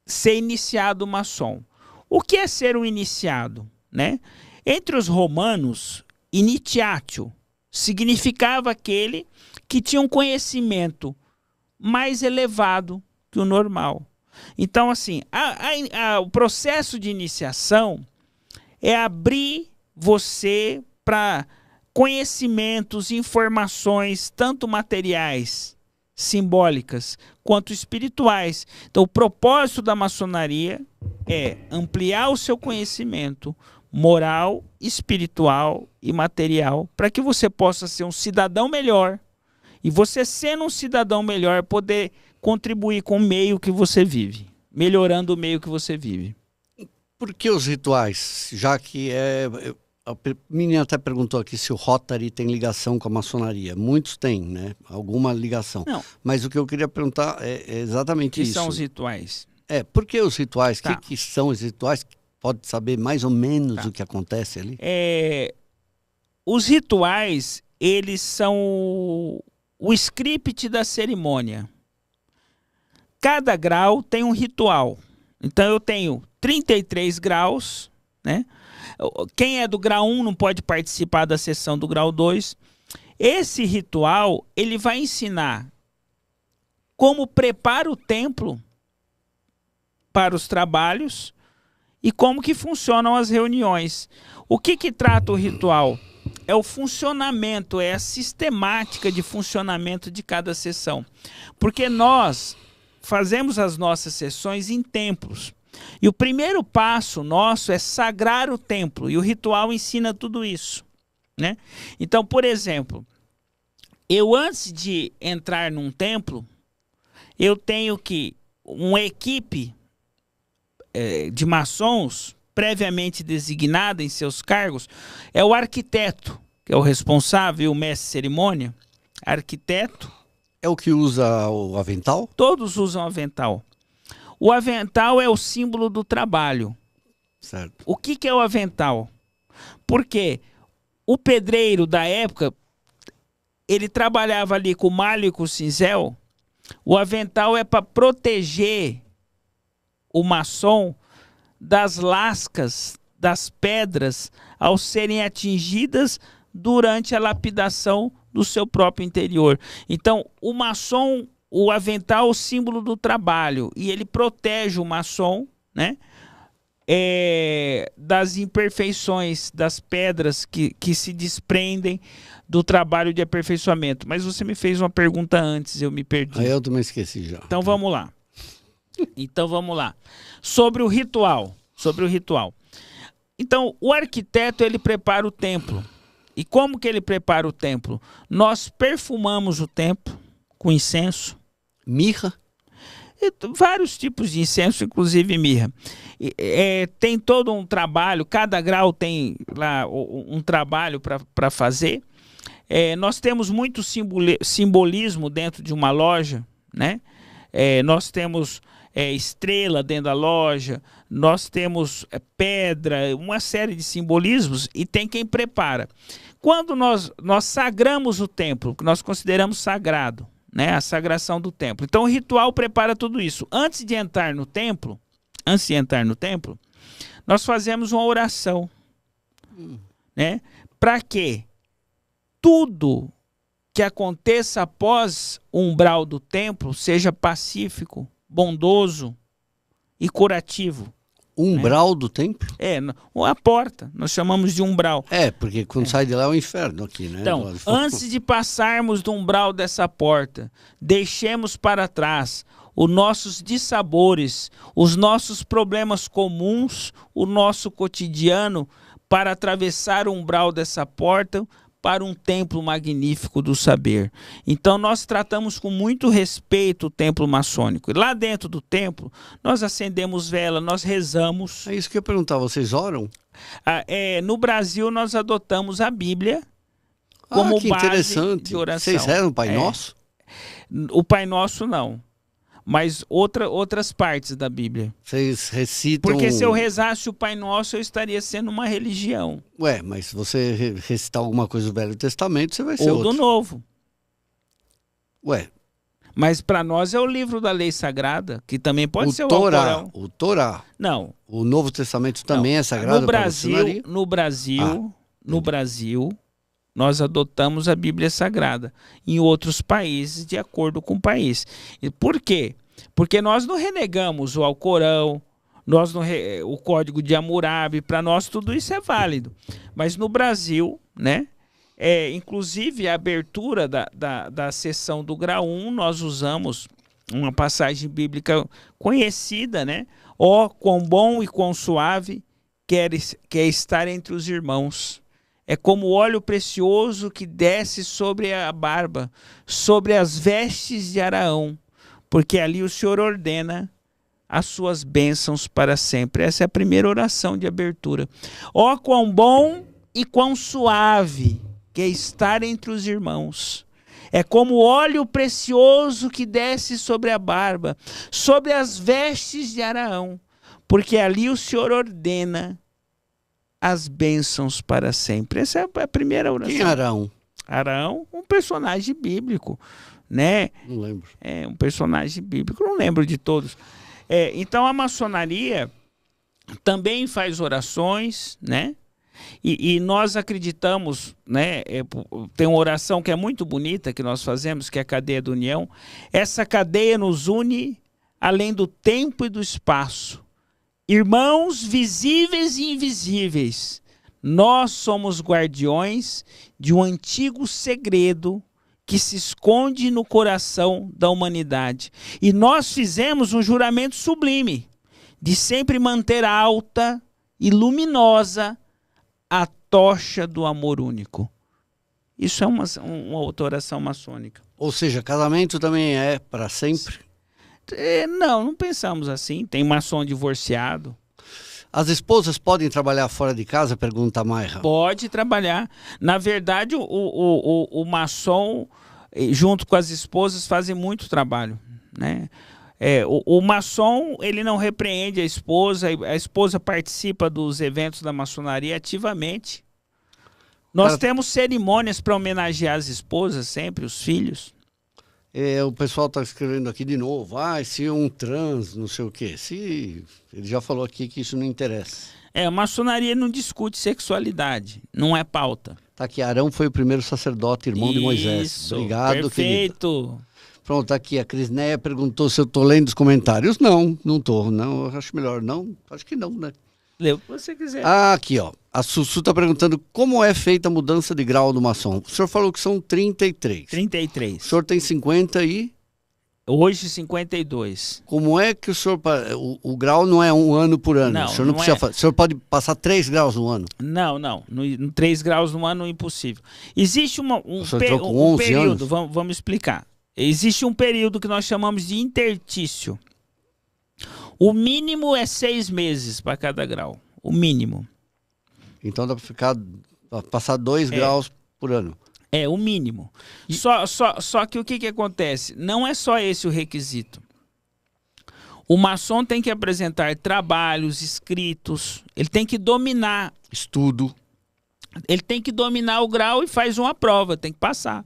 ser iniciado maçom. O que é ser um iniciado, né? Entre os romanos, initiatio significava aquele que tinha um conhecimento mais elevado que o normal. Então, assim, o processo de iniciação é abrir você para conhecimentos, informações, tanto materiais, simbólicas, quanto espirituais. Então, o propósito da maçonaria é ampliar o seu conhecimento moral, espiritual e material, para que você possa ser um cidadão melhor. E você, sendo um cidadão melhor, poder contribuir com o meio que você vive, melhorando o meio que você vive. Por que os rituais? Já que a menina até perguntou aqui se o Rotary tem ligação com a maçonaria. Muitos têm, né? Alguma ligação. Não. Mas o que eu queria perguntar é exatamente isso. O que são os rituais? Por que os rituais? O Tá. que são os rituais? Pode saber mais ou menos o que acontece ali? Os rituais, eles são o script da cerimônia. Cada grau tem um ritual. Então eu tenho 33 graus, né? Quem é do grau 1 não pode participar da sessão do grau 2. Esse ritual, ele vai ensinar como prepara o templo para os trabalhos e como que funcionam as reuniões. O que trata o ritual? É o funcionamento, é a sistemática de funcionamento de cada sessão. Porque nós fazemos as nossas sessões em templos. E o primeiro passo nosso é sagrar o templo. E o ritual ensina tudo isso, né? Então, por exemplo, eu antes de entrar num templo, eu tenho que uma equipe de maçons previamente designada em seus cargos, é o arquiteto, que é o responsável, o mestre de cerimônia, arquiteto. É o que usa o avental? Todos usam avental. O avental é o símbolo do trabalho. Certo. O que é o avental? Porque o pedreiro da época, ele trabalhava ali com malho e com cinzel. O avental é para proteger o maçom das lascas, das pedras, ao serem atingidas durante a lapidação do seu próprio interior. Então, o maçom, o avental é o símbolo do trabalho, e ele protege o maçom, né, das imperfeições, das pedras que se desprendem do trabalho de aperfeiçoamento. Mas você me fez uma pergunta antes, eu me perdi. Aí eu também esqueci já. Então vamos lá. Sobre o ritual. Então, o arquiteto, ele prepara o templo. E como que ele prepara o templo? Nós perfumamos o templo com incenso. Mirra? Vários tipos de incenso, inclusive mirra. Tem todo um trabalho, cada grau tem lá um trabalho para fazer. Nós temos muito simbolismo dentro de uma loja, né? Nós temos estrela dentro da loja, nós temos pedra, uma série de simbolismos, e tem quem prepara. Quando nós sagramos o templo, que nós consideramos sagrado, né, a sagração do templo. Então o ritual prepara tudo isso. Antes de entrar no templo, nós fazemos uma oração, né? Para que tudo que aconteça após o umbral do templo seja pacífico, bondoso e curativo. Umbral do templo? A porta, nós chamamos de umbral. Porque quando sai de lá é o inferno aqui, né? Então, antes de passarmos do umbral dessa porta, deixemos para trás os nossos dissabores, os nossos problemas comuns, o nosso cotidiano, para atravessar o umbral dessa porta para um templo magnífico do saber. Então nós tratamos com muito respeito o templo maçônico. E lá dentro do templo, nós acendemos vela, nós rezamos. É isso que eu ia perguntar, vocês oram? No Brasil nós adotamos a Bíblia como que base interessante. de oração. Vocês rezam o Pai Nosso? O Pai Nosso não. Mas outras partes da Bíblia. Vocês recitam... Porque se eu rezasse o Pai Nosso, eu estaria sendo uma religião. Mas se você recitar alguma coisa do Velho Testamento, você vai ser ou outro. do Novo. Mas para nós é o livro da lei sagrada, que também pode ser o Alcorão. O Torá. Não. O Novo Testamento também é sagrado no Brasil, no Brasil, nós adotamos a Bíblia Sagrada. Em outros países, de acordo com o país. E por quê? Porque nós não renegamos o Alcorão, o Código de Hammurabi, para nós tudo isso é válido. Mas no Brasil, né? Inclusive a abertura da sessão do grau 1, nós usamos uma passagem bíblica conhecida, né? Quão bom e quão suave quer estar entre os irmãos. É como óleo precioso que desce sobre a barba, sobre as vestes de Araão, porque ali o Senhor ordena as suas bênçãos para sempre. Essa é a primeira oração de abertura. Quão bom e quão suave que é estar entre os irmãos. É como óleo precioso que desce sobre a barba, sobre as vestes de Araão, porque ali o Senhor ordena as bênçãos para sempre. Essa é a primeira oração. Quem é Araão? Araão, um personagem bíblico, né? Não lembro. Um personagem bíblico, não lembro de todos. Então a maçonaria também faz orações, né? E nós acreditamos, né? Tem uma oração que é muito bonita que nós fazemos, que é a cadeia da união. Essa cadeia nos une além do tempo e do espaço. Irmãos visíveis e invisíveis, nós somos guardiões de um antigo segredo que se esconde no coração da humanidade. E nós fizemos um juramento sublime de sempre manter alta e luminosa a tocha do amor único. Isso é uma outra oração maçônica. Ou seja, casamento também é para sempre? Não pensamos assim. Tem maçom divorciado. As esposas podem trabalhar fora de casa? Pergunta a Mayra. Pode trabalhar. Na verdade, o maçom, junto com as esposas, fazem muito trabalho, né? O maçom, ele não repreende a esposa participa dos eventos da maçonaria ativamente. Nós temos cerimônias para homenagear as esposas sempre, os filhos. O pessoal está escrevendo aqui de novo, se um trans, não sei o quê. Ele já falou aqui que isso não interessa. A maçonaria não discute sexualidade, não é pauta. Tá aqui, Arão foi o primeiro sacerdote, irmão de Moisés. Obrigado, perfeito. Querido. Pronto, aqui, a Crisneia perguntou se eu estou lendo os comentários. Não estou, não, eu acho melhor não, acho que não, né? Lê o que você quiser. Ah, aqui, ó. A Sussu está perguntando como é feita a mudança de grau do maçom. O senhor falou que são 33. 33. O senhor tem 50 e... Hoje, 52. Como é que o senhor... O grau não é um ano por ano. Não, o senhor não não precisa é. fazer. O senhor pode passar 3 graus no ano. Não. No 3 graus no ano, impossível. Existe O senhor entrou com 11 período, anos? vamos explicar. Existe um período que nós chamamos de intertício. O mínimo é 6 meses para cada grau. O mínimo. Então dá para passar 2 graus por ano. É, o mínimo. Só que o que acontece? Não é só esse o requisito. O maçom tem que apresentar trabalhos, escritos, ele tem que dominar. Estudo. Ele tem que dominar o grau e faz uma prova, tem que passar.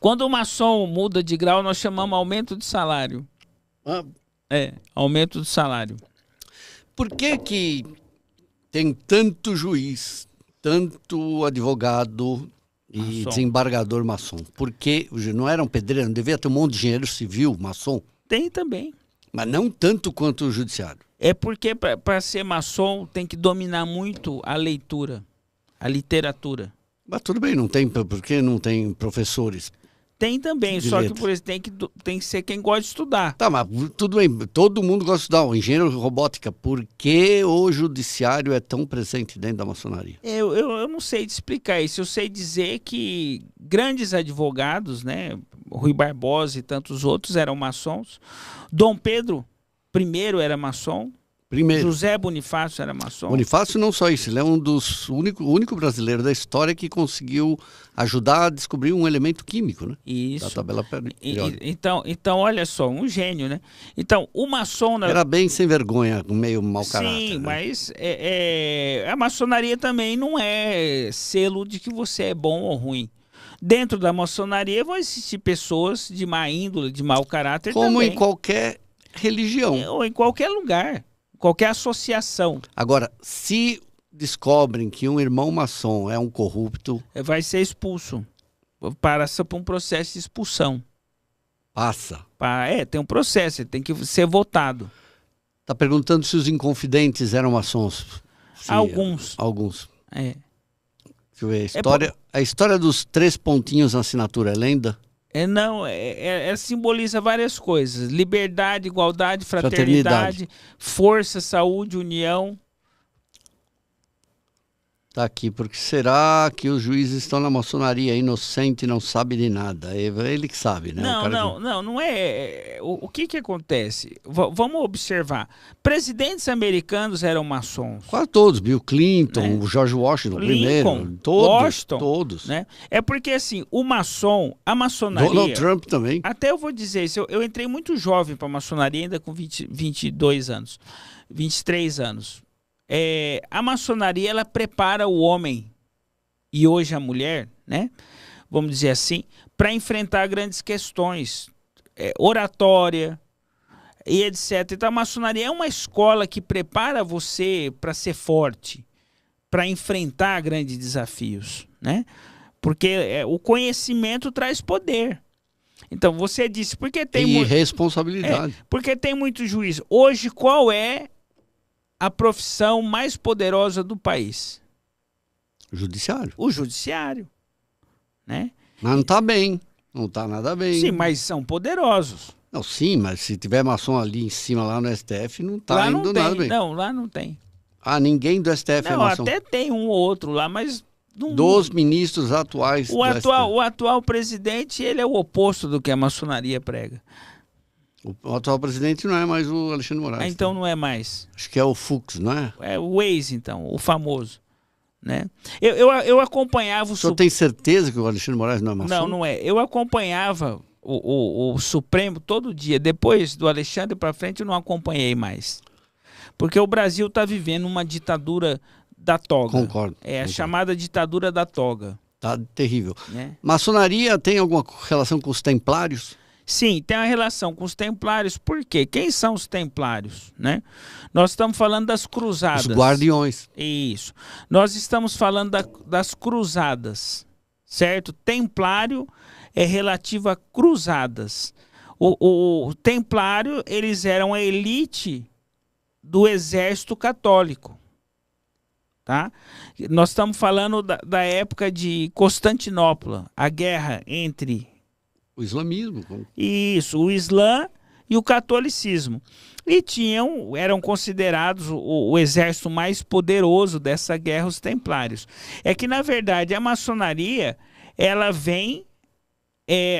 Quando o maçom muda de grau, nós chamamos aumento de salário. Aumento de salário. Por que tem tanto juiz, tanto advogado e maçom, desembargador maçom? Porque não era um pedreiro, não devia ter um monte de engenheiro civil maçom? Tem também. Mas não tanto quanto o judiciário. É porque para ser maçom tem que dominar muito a leitura, a literatura. Mas tudo bem, por que não tem professores? Tem também, de só letra. que por isso tem que ser quem gosta de estudar. Tá, mas tudo bem, todo mundo gosta de estudar. O engenheiro de robótica, por que o judiciário é tão presente dentro da maçonaria? Eu não sei te explicar isso. Eu sei dizer que grandes advogados, né, Rui Barbosa e tantos outros eram maçons. Dom Pedro I era maçom. Primeiro, José Bonifácio era maçom. Bonifácio não só isso, ele é um dos único brasileiro da história que conseguiu ajudar a descobrir um elemento químico, né? Isso. Da tabela periódica. Então, olha só, um gênio, né? Então, o maçom... Era bem sem vergonha, meio mau caráter. Sim, né? mas a maçonaria também não é selo de que você é bom ou ruim. Dentro da maçonaria vão existir pessoas de má índole, de mau caráter Como também. em qualquer religião. Ou em qualquer lugar, qualquer associação. Agora, se descobrem que um irmão maçom é um corrupto, Vai ser expulso. Passa por um processo de expulsão. passa. Tem um processo, ele tem que ser votado. Está perguntando se os inconfidentes eram maçons. Alguns. Alguns. É. Deixa eu ver. A história dos 3 pontinhos na assinatura é lenda? Não, simboliza várias coisas. Liberdade, igualdade, fraternidade, força, saúde, união. Tá aqui, porque será que os juízes estão na maçonaria inocente e não sabe de nada? É ele que sabe, né? Não é. O que acontece? Vamos observar. Presidentes americanos eram maçons. Quase todos. Bill Clinton, o George Washington primeiro. Todos. Né? É porque assim, a maçonaria... Donald Trump também. Até eu vou dizer isso, eu entrei muito jovem para a maçonaria, ainda com 22 anos, 23 anos. A maçonaria, ela prepara o homem e hoje a mulher, né? Vamos dizer assim, para enfrentar grandes questões, oratória e etc. Então a maçonaria é uma escola que prepara você para ser forte, para enfrentar grandes desafios, né? Porque o conhecimento traz poder. Então você disse, porque tem responsabilidade. porque tem muito juiz. Hoje qual é a profissão mais poderosa do país? Judiciário. O judiciário, né? Mas não está bem. Não está nada bem. Sim, mas são poderosos. Não, sim, mas se tiver maçom ali em cima, lá no STF, não está indo nada bem. Não, lá não tem. Ah, ninguém do STF é Não, maçom? até tem um ou outro lá, mas... Não, dos ministros atuais o atual presidente, ele é o oposto do que a maçonaria prega. O atual presidente não é mais o Alexandre Moraes. Então não é mais. Acho que é o Fux, não é? É o ex, então, o famoso. Né? Eu acompanhava o... O senhor tem certeza que o Alexandre Moraes não é maçom? Não é. Eu acompanhava o Supremo todo dia. Depois do Alexandre para frente eu não acompanhei mais. Porque o Brasil está vivendo uma ditadura da toga. Concordo. A chamada ditadura da toga. Tá terrível. Né? Maçonaria tem alguma relação com os templários? Sim, tem uma relação com os templários. Por quê? Quem são os templários? Né? Nós estamos falando das cruzadas. Os guardiões. Isso. Nós estamos falando das cruzadas, certo? Templário é relativo a cruzadas. O templário, eles eram a elite do exército católico. Tá? Nós estamos falando da época de Constantinopla, a guerra entre o islamismo. Isso, o Islã e o catolicismo. E eram considerados o exército mais poderoso dessa guerra, os templários. É que, na verdade, a maçonaria, ela vem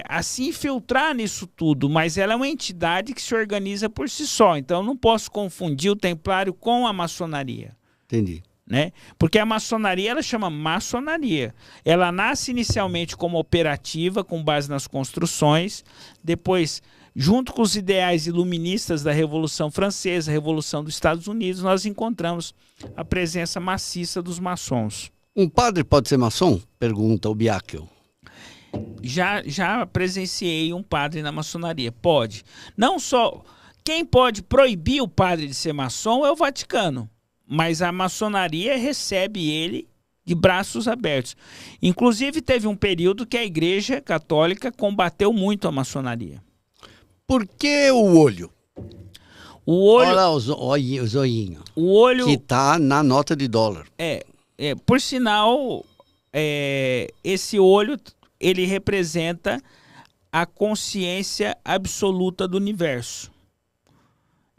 a se infiltrar nisso tudo, mas ela é uma entidade que se organiza por si só. Então, eu não posso confundir o templário com a maçonaria. Entendi. Né? Porque a maçonaria, ela chama maçonaria. Ela nasce inicialmente como operativa, com base nas construções, depois, junto com os ideais iluministas da Revolução Francesa, Revolução dos Estados Unidos, nós encontramos a presença maciça dos maçons. Um padre pode ser maçom? Pergunta o Biakel. Já presenciei um padre na maçonaria. Pode. Não só... Quem pode proibir o padre de ser maçom é o Vaticano. Mas a maçonaria recebe ele de braços abertos. Inclusive, teve um período que a Igreja Católica combateu muito a maçonaria. Por que o olho? O olho... Olha o zoinho. O olho... Que está na nota de dólar. Por sinal, esse olho, ele representa a consciência absoluta do universo.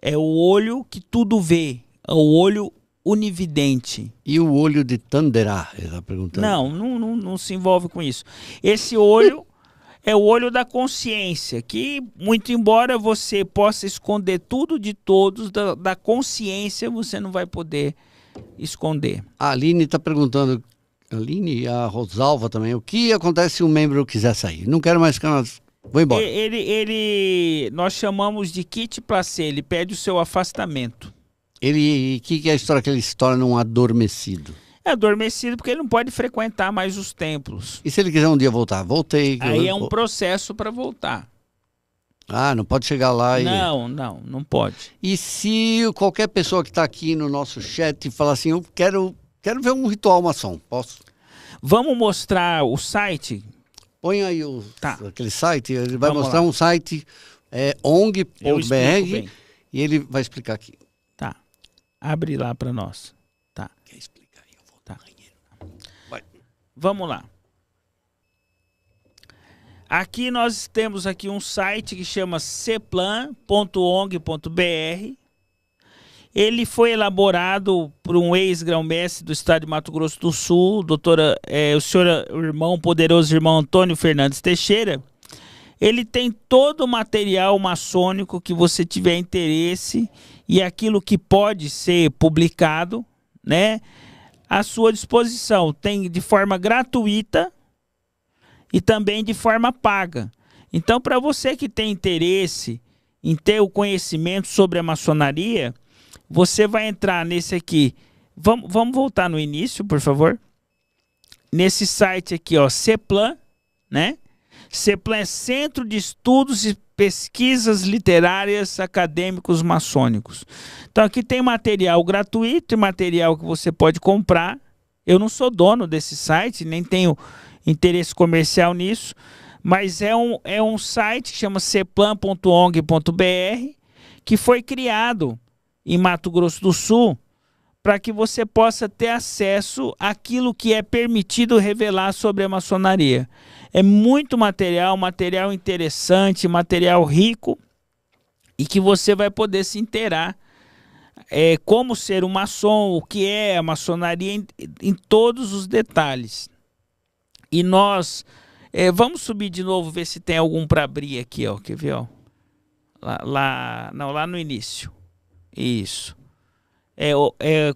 É o olho que tudo vê. É o olho onividente. E o olho de Tanderá? Ele está perguntando. Não se envolve com isso. Esse olho é o olho da consciência, que, muito embora você possa esconder tudo de todos, da consciência você não vai poder esconder. A Aline está perguntando, a Aline e a Rosalva também, o que acontece se um membro quiser sair? Não quero mais ficar... Vou embora. Nós chamamos de kit placé, ele pede o seu afastamento. O que é a história que ele se torna um adormecido? É adormecido porque ele não pode frequentar mais os templos. E se ele quiser um dia voltar? Voltei. Aí é um processo para voltar. Ah, não pode chegar lá e... Não pode. E se qualquer pessoa que está aqui no nosso chat falar assim, eu quero ver um ritual maçom, posso? Vamos mostrar o site? Põe aí aquele site, ele vai mostrar um site, ong.br, e ele vai explicar aqui. Tá, abre lá para nós. Tá. Quer explicar? Eu vou no banheiro. Vai. Vamos lá. Aqui nós temos aqui um site que chama ceplan.ong.br. Ele foi elaborado por um ex-grão-mestre do estado de Mato Grosso do Sul, o irmão poderoso irmão Antônio Fernandes Teixeira. Ele tem todo o material maçônico que você tiver interesse e aquilo que pode ser publicado, né, à sua disposição. Tem de forma gratuita e também de forma paga. Então, para você que tem interesse em ter o conhecimento sobre a maçonaria, você vai entrar nesse aqui. Vamos voltar no início, por favor. Nesse site aqui, ó, Ceplan, né? Ceplan é Centro de Estudos e Pesquisas Literárias Acadêmicos Maçônicos. Então aqui tem material gratuito e material que você pode comprar. Eu não sou dono desse site, nem tenho interesse comercial nisso, mas é um site que chama ceplan.ong.br, que foi criado em Mato Grosso do Sul para que você possa ter acesso àquilo que é permitido revelar sobre a maçonaria. É muito material interessante, material rico, e que você vai poder se inteirar como ser um maçom, o que é a maçonaria em todos os detalhes. E nós vamos subir de novo, ver se tem algum para abrir aqui, ó. Quer ver, ó? Lá no início. Isso.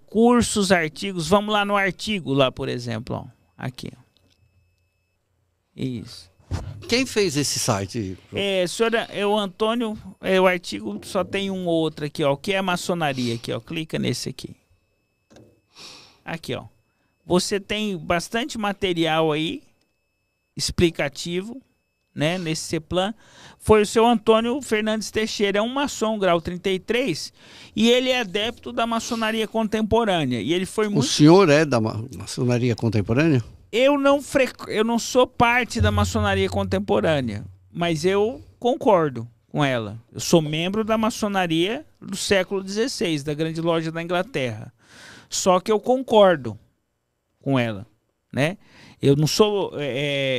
Cursos, artigos. Vamos lá no artigo, lá, por exemplo, ó. Aqui, ó. Isso. Quem fez esse site? Senhora, o Antônio, o artigo só tem um ou outro aqui, ó. O que é maçonaria aqui, ó. Clica nesse aqui. Aqui, ó. Você tem bastante material aí, explicativo, né, nesse Ceplan. Foi o seu Antônio Fernandes Teixeira, é um maçom, grau 33, e ele é adepto da maçonaria contemporânea. E ele foi muito... O senhor é da maçonaria contemporânea? Eu não sou parte da maçonaria contemporânea, mas eu concordo com ela. Eu sou membro da maçonaria do século XVI, da Grande Loja da Inglaterra. Só que eu concordo com ela, né? Eu não sou,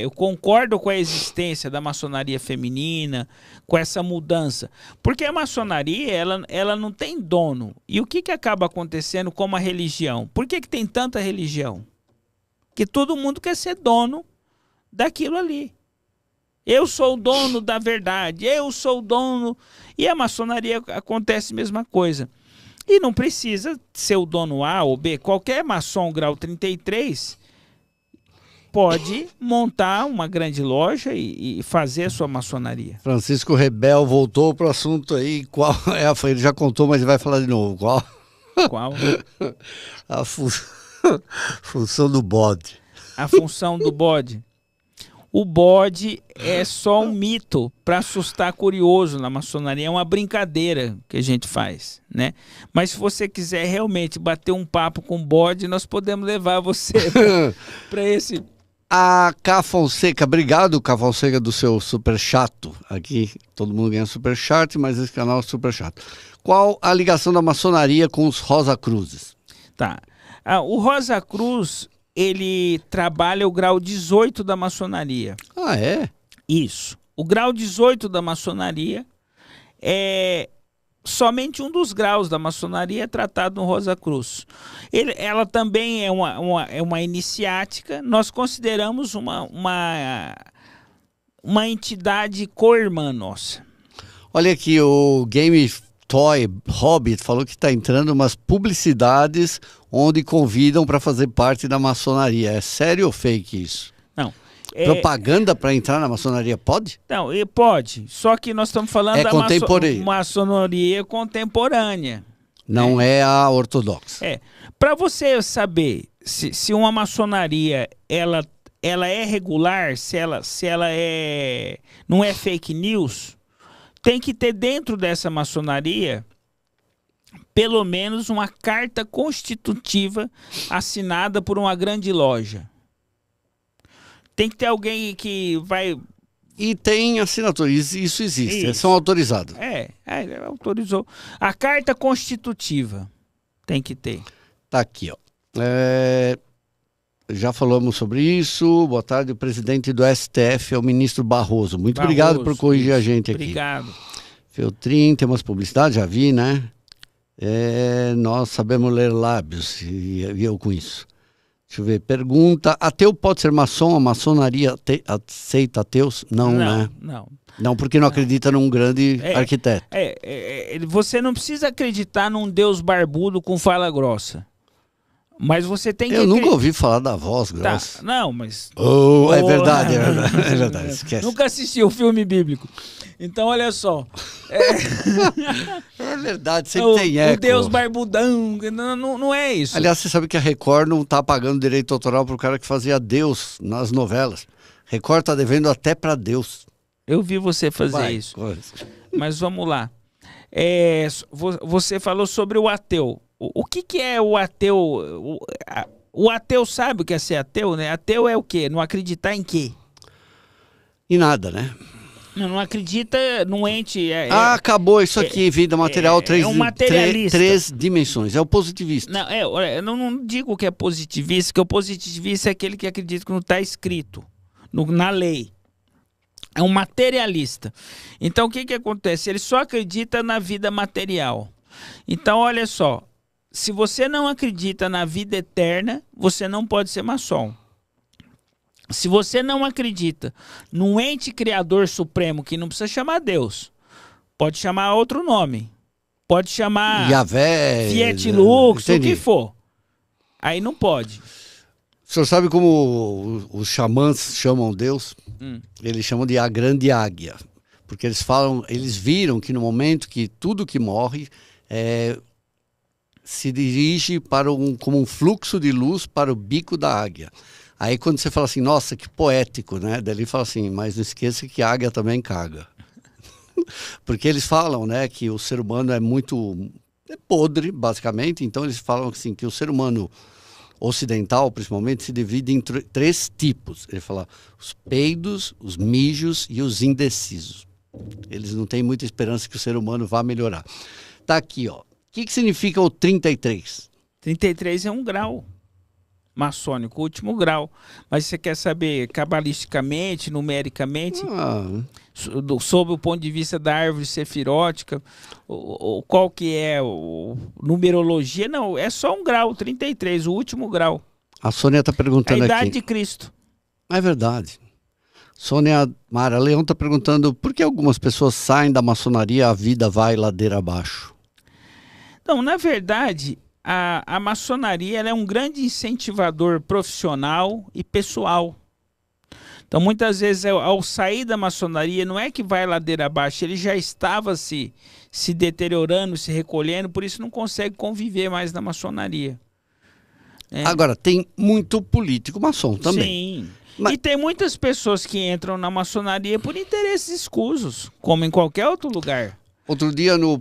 eu concordo com a existência da maçonaria feminina, com essa mudança, porque a maçonaria ela não tem dono. E o que acaba acontecendo com a religião? Por que tem tanta religião? Que todo mundo quer ser dono daquilo ali. Eu sou o dono da verdade, eu sou o dono. E a maçonaria acontece a mesma coisa. E não precisa ser o dono A ou B. Qualquer maçom grau 33 pode montar uma grande loja e fazer a sua maçonaria. Francisco Rebel voltou para o assunto aí. Qual é a... Ele já contou, mas ele vai falar de novo. Qual? A função do bode. A função do bode. O bode é só um mito para assustar curioso na maçonaria. É uma brincadeira que a gente faz, né? Mas se você quiser realmente bater um papo com o bode, nós podemos levar você para esse... A K Fonseca, obrigado K Fonseca do seu super chato. Aqui todo mundo ganha super chat, mas esse canal é super chato. Qual a ligação da maçonaria com os Rosa Cruzes? Tá. O Rosa Cruz, ele trabalha o grau 18 da maçonaria. Ah, é? Isso. O grau 18 da maçonaria é somente um dos graus da maçonaria tratado no Rosa Cruz. Ela também é uma iniciática. Nós consideramos uma entidade co-irmã nossa. Olha aqui, o Game Toy Hobbit falou que está entrando umas publicidades onde convidam para fazer parte da maçonaria. É sério ou fake isso? Não. Propaganda para entrar na maçonaria pode? Não, pode. Só que nós estamos falando da maçonaria contemporânea. Não é a ortodoxa. Para você saber se uma maçonaria ela é regular, se ela não é fake news, tem que ter dentro dessa maçonaria pelo menos uma carta constitutiva assinada por uma grande loja. Tem que ter alguém que vai... E tem assinatura, isso existe, eles são autorizados. Autorizou. A carta constitutiva tem que ter. Tá aqui, ó. Já falamos sobre isso. Boa tarde, o presidente do STF é o ministro Barroso. Muito obrigado por corrigir a gente aqui. Obrigado. Feltrin, tem umas publicidades, já vi, né? Nós sabemos ler lábios, e eu com isso. Deixa eu ver, pergunta, ateu pode ser maçom? A maçonaria aceita ateus? Não, né? Não, porque não acredita num grande arquiteto. Você não precisa acreditar num Deus barbudo com fala grossa. Mas você tem que... Eu nunca ouvi falar da voz grossa. Não, mas... É verdade, é verdade, esquece. Nunca assisti o filme bíblico. Então, olha só. É verdade, sempre tem eco. O Deus barbudão, não é isso. Aliás, você sabe que a Record não está pagando direito autoral pro cara que fazia Deus nas novelas. Record está devendo até para Deus. Eu vi você fazer isso. Mas vamos lá. Você falou sobre o ateu. O que é o ateu? O ateu sabe o que é ser ateu, né? Ateu é o quê? Não acreditar em quê? Em nada, né? Não acredita no ente... acabou isso aqui, vida material, um materialista. Três dimensões, é o positivista. Não, eu não digo que é positivista, que o positivista é aquele que acredita que não está escrito na lei. É um materialista. Então, o que acontece? Ele só acredita na vida material. Então, olha só, se você não acredita na vida eterna, você não pode ser maçom. Se você não acredita num ente criador supremo, que não precisa chamar Deus, pode chamar outro nome, pode chamar Yahvé, Fiat Lux, o que for, aí não pode. O senhor sabe como os xamãs chamam Deus? Eles chamam de a grande águia, porque eles viram que no momento que tudo que morre se dirige como um fluxo de luz para o bico da águia. Aí quando você fala assim, nossa, que poético, né? Daí ele fala assim, mas não esqueça que a águia também caga. Porque eles falam, né, que o ser humano é podre, basicamente. Então eles falam assim, que o ser humano ocidental, principalmente, se divide em três tipos. Ele fala os peidos, os mijos e os indecisos. Eles não têm muita esperança que o ser humano vá melhorar. Tá aqui, ó. O que significa o 33? 33 é um grau maçônico, o último grau. Mas você quer saber cabalisticamente, numericamente, sob o ponto de vista da árvore sefirótica, qual que é numerologia? Não, é só um grau, 33, o último grau. A Sônia está perguntando aqui. A idade de Cristo. É verdade. Sônia Mara Leão está perguntando por que algumas pessoas saem da maçonaria e a vida vai ladeira abaixo. Não, na verdade, a maçonaria ela é um grande incentivador profissional e pessoal. Então, muitas vezes, ao sair da maçonaria, não é que vai ladeira abaixo, ele já estava se deteriorando, se recolhendo, por isso não consegue conviver mais na maçonaria. Agora, tem muito político maçom também. Sim. E tem muitas pessoas que entram na maçonaria por interesses escusos, como em qualquer outro lugar. Outro dia, no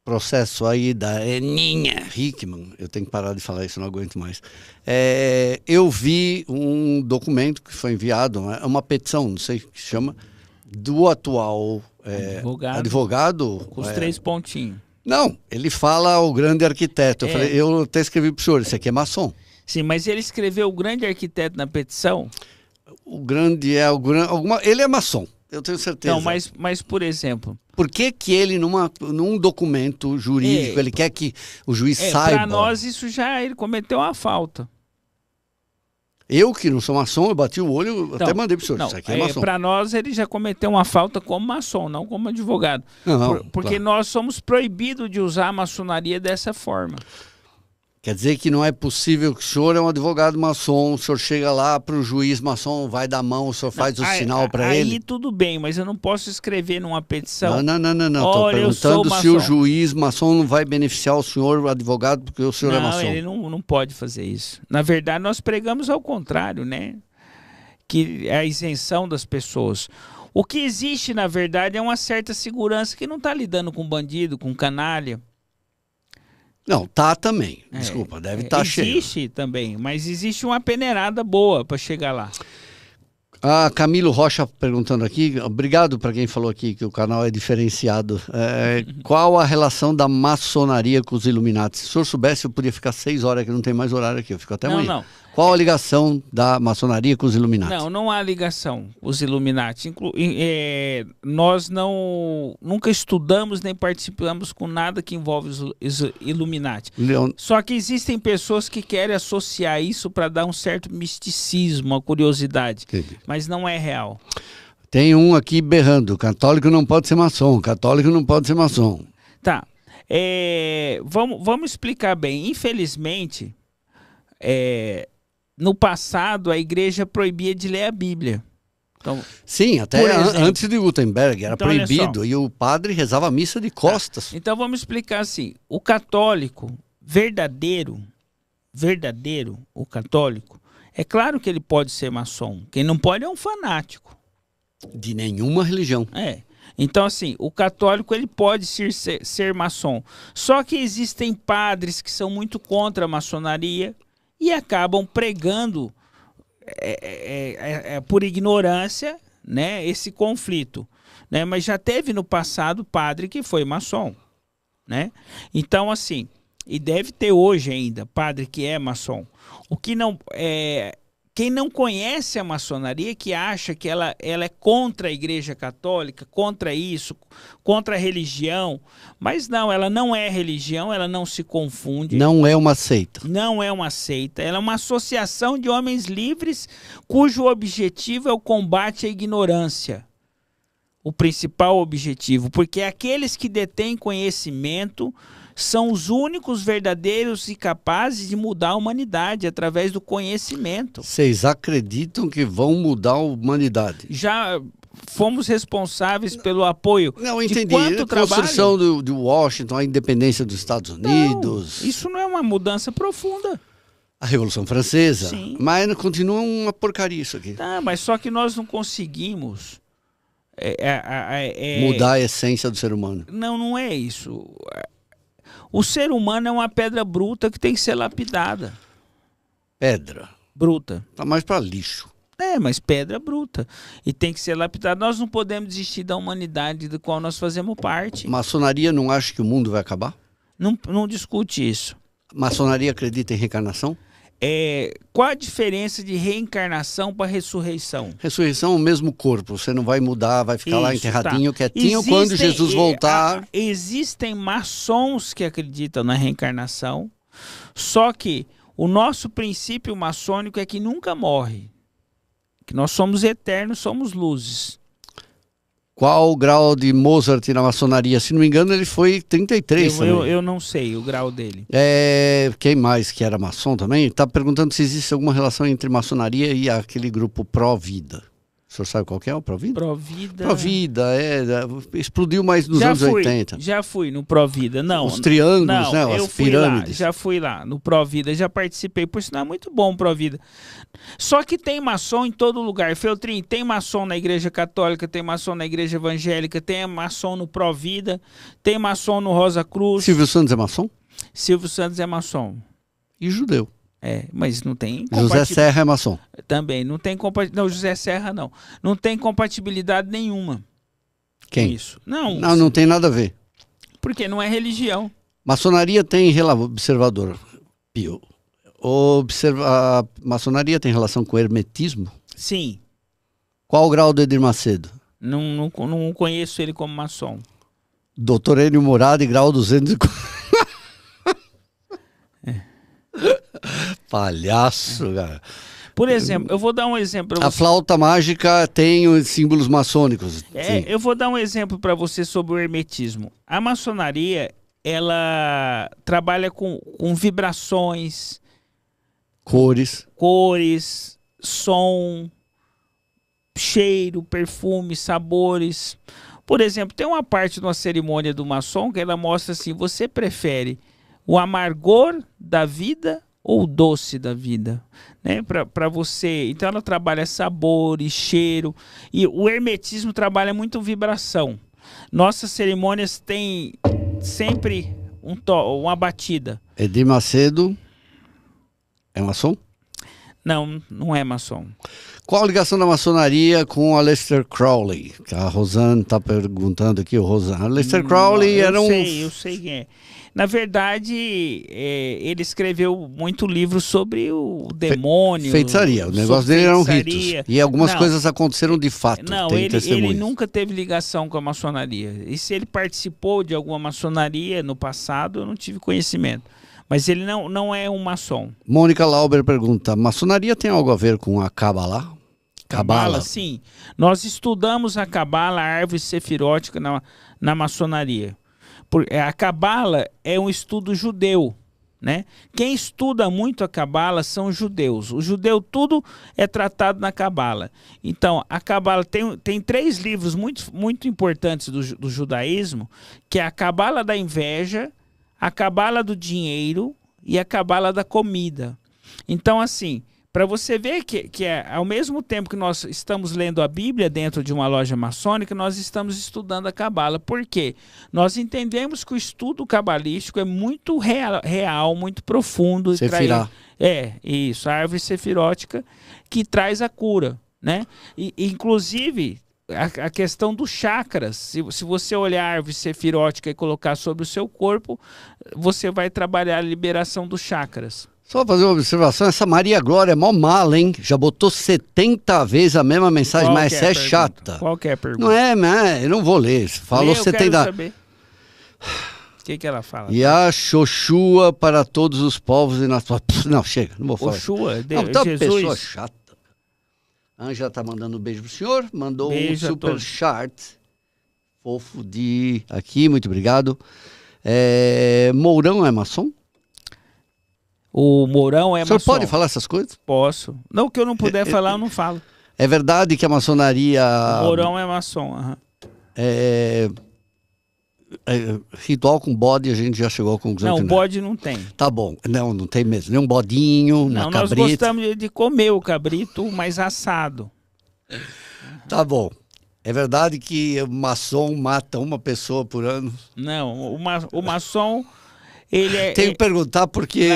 processo aí da Aninha Hickman, eu tenho que parar de falar isso, não aguento mais. Eu vi um documento que foi enviado, uma petição, não sei o que se chama, do atual advogado. Com os 3 pontinhos. Não, ele fala o grande arquiteto. Eu até escrevi para o senhor, esse aqui é maçom. Sim, mas ele escreveu o grande arquiteto na petição? O grande ele é maçom, eu tenho certeza. Não, mas por exemplo... Por que ele, num documento jurídico, ele quer que o juiz saiba? Para nós, ele cometeu uma falta. Eu, que não sou maçom, eu bati o olho, até mandei para o senhor, isso aqui é maçom. Para nós, ele já cometeu uma falta como maçom, não como advogado. Porque nós somos proibidos de usar a maçonaria dessa forma. Quer dizer que não é possível que o senhor é um advogado maçom, o senhor chega lá para o juiz maçom, vai dar mão, o senhor faz o sinal para ele? Aí tudo bem, mas eu não posso escrever numa petição. Não. Estou perguntando se o juiz maçom não vai beneficiar o senhor, o advogado, porque o senhor é maçom. Não, ele não pode fazer isso. Na verdade, nós pregamos ao contrário, né? Que é a isenção das pessoas. O que existe, na verdade, é uma certa segurança que não está lidando com bandido, com canalha. Não, tá também. Desculpa, deve estar cheio. Existe também, mas existe uma peneirada boa para chegar lá. A Camilo Rocha perguntando aqui, obrigado para quem falou aqui que o canal é diferenciado. Qual a relação da maçonaria com os Illuminati? Se o senhor soubesse, eu podia ficar 6 horas, que não tem mais horário aqui, eu fico até amanhã. Não. Qual a ligação da maçonaria com os Illuminati? Não há ligação, os Illuminati. Nós nunca estudamos nem participamos com nada que envolve os Illuminati. Só que existem pessoas que querem associar isso para dar um certo misticismo, uma curiosidade. Entendi. Mas não é real. Tem um aqui berrando, católico não pode ser maçom, católico não pode ser maçom. Tá. Vamos explicar bem. Infelizmente, no passado, a igreja proibia de ler a Bíblia. Então, sim, até antes de Gutenberg era proibido. E o padre rezava a missa de costas. Então vamos explicar assim. O católico verdadeiro, o católico, é claro que ele pode ser maçom. Quem não pode é um fanático. De nenhuma religião. Então, assim, o católico ele pode ser maçom. Só que existem padres que são muito contra a maçonaria e acabam pregando por ignorância, né, esse conflito, né? Mas já teve no passado padre que foi maçom, né? Então, assim, e deve ter hoje ainda padre que é maçom. O que não quem não conhece a maçonaria, que acha que ela é contra a Igreja Católica, contra isso, contra a religião, mas não, ela não é religião, ela não se confunde. Não é uma seita. Não é uma seita, ela é uma associação de homens livres cujo objetivo é o combate à ignorância. O principal objetivo, porque aqueles que detêm conhecimento são os únicos verdadeiros e capazes de mudar a humanidade através do conhecimento. Vocês acreditam que vão mudar a humanidade? Já fomos responsáveis pelo apoio. Não, entendi. De quanto a construção de Washington, a independência dos Estados Unidos. Não, isso não é uma mudança profunda. A Revolução Francesa. Sim. Mas continua uma porcaria isso aqui. Mas só que nós não conseguimos mudar a essência do ser humano. Não é isso. O ser humano é uma pedra bruta que tem que ser lapidada. Pedra? Bruta. Tá mais para lixo. Mas pedra bruta. E tem que ser lapidado. Nós não podemos desistir da humanidade do qual nós fazemos parte. Maçonaria não acha que o mundo vai acabar? Não discute isso. Maçonaria acredita em reencarnação? Qual a diferença de reencarnação para ressurreição? Ressurreição é o mesmo corpo. Você não vai mudar, vai ficar lá enterradinho, quietinho. Quando Jesus voltar... Existem maçons que acreditam na reencarnação. Só que o nosso princípio maçônico é que nunca morre. Que nós somos eternos, somos luzes. Qual o grau de Mozart na maçonaria? Se não me engano, ele foi 33 eu não sei o grau dele. Quem mais que era maçom também? Está perguntando se existe alguma relação entre maçonaria e aquele grupo Pró-Vida. O senhor sabe qual que é o Pró-Vida? Pró-Vida... Pró-Vida, explodiu mais nos anos 80. Já fui no Pró-Vida, não. Os triângulos, né? As pirâmides. Já fui lá no Pró-Vida, já participei, por sinal é muito bom o Pró-Vida. Só que tem maçom em todo lugar. Feltrin, tem maçom na igreja católica, tem maçom na igreja evangélica, tem maçom no Pró-Vida, tem maçom no Rosa Cruz. Silvio Santos é maçom? Silvio Santos é maçom. E judeu? Mas não tem... José Serra é maçom? Também, não tem compatibilidade... Não, José Serra não. Não tem compatibilidade nenhuma. Quem? Isso. Não. Não tem nada a ver. Porque não é religião. Maçonaria tem... Observador Pio. A maçonaria tem relação com o hermetismo? Sim. Qual o grau do Edir Macedo? Não conheço ele como maçom. Doutor Enio Morada e grau 240. Palhaço, cara. Por exemplo, eu vou dar um exemplo para você. A flauta mágica tem os símbolos maçônicos. Eu vou dar um exemplo para você sobre o hermetismo. A maçonaria, ela trabalha com vibrações, cores, som, cheiro, perfume, sabores. Por exemplo, tem uma parte de uma cerimônia do maçom que ela mostra assim: você prefere o amargor da vida ou o doce da vida, né? Para você. Então ela trabalha sabores, cheiro, e o hermetismo trabalha muito vibração. Nossas cerimônias têm sempre uma batida. Edir Macedo é maçom? Não é maçom. Qual a ligação da maçonaria com Aleister Crowley? Que a Rosane está perguntando aqui, o Rosane. Aleister Crowley era um... Eu sei quem é. Na verdade, ele escreveu muito livro sobre o demônio. Feitiçaria. O negócio dele eram ritos. E algumas coisas aconteceram de fato. Ele nunca teve ligação com a maçonaria. E se ele participou de alguma maçonaria no passado, eu não tive conhecimento. Mas ele não é um maçom. Mônica Lauber pergunta: maçonaria tem algo a ver com a Kabbalah? Cabala, sim. Nós estudamos a Cabala, a árvore sefirótica na maçonaria. A Cabala é um estudo judeu, né? Quem estuda muito a Cabala são os judeus. O judeu tudo é tratado na Cabala. Então, a Cabala tem 3 livros muito importantes do judaísmo, que é a Cabala da inveja, a Cabala do dinheiro e a Cabala da comida. Então, assim, para você ver que ao mesmo tempo que nós estamos lendo a Bíblia dentro de uma loja maçônica, nós estamos estudando a Cabala. Por quê? Nós entendemos que o estudo cabalístico é muito real, muito profundo. Sefirá. Isso, a árvore sefirótica que traz a cura, né? Inclusive, a questão dos chakras. Se você olhar a árvore sefirótica e colocar sobre o seu corpo, você vai trabalhar a liberação dos chakras. Só fazer uma observação, essa Maria Glória é mó mala, hein? Já botou 70 vezes a mesma mensagem, mas essa é chata. Qual que é a pergunta? Não é, eu não vou ler. Falou 70... saber. O que ela fala? E a Xoxua para todos os povos e nações. Não, chega, não vou falar. Xoxua? Não, tá uma pessoa chata. A Ângela tá mandando um beijo pro senhor, mandou beijo um super chat fofo de aqui, muito obrigado. Mourão é maçom? O Mourão é maçom. O senhor pode falar essas coisas? Posso. Não, o que eu não puder falar, eu não falo. É verdade que a maçonaria... O Mourão é maçom. Uhum. Ritual com bode, a gente já chegou à conclusão. Não, bode não tem. Tá bom. Não tem mesmo. Nem um bodinho, uma cabrita. Nós gostamos de comer o cabrito, mas assado. Tá bom. É verdade que o maçom mata uma pessoa por ano? Não, o maçom... Tenho que perguntar porque...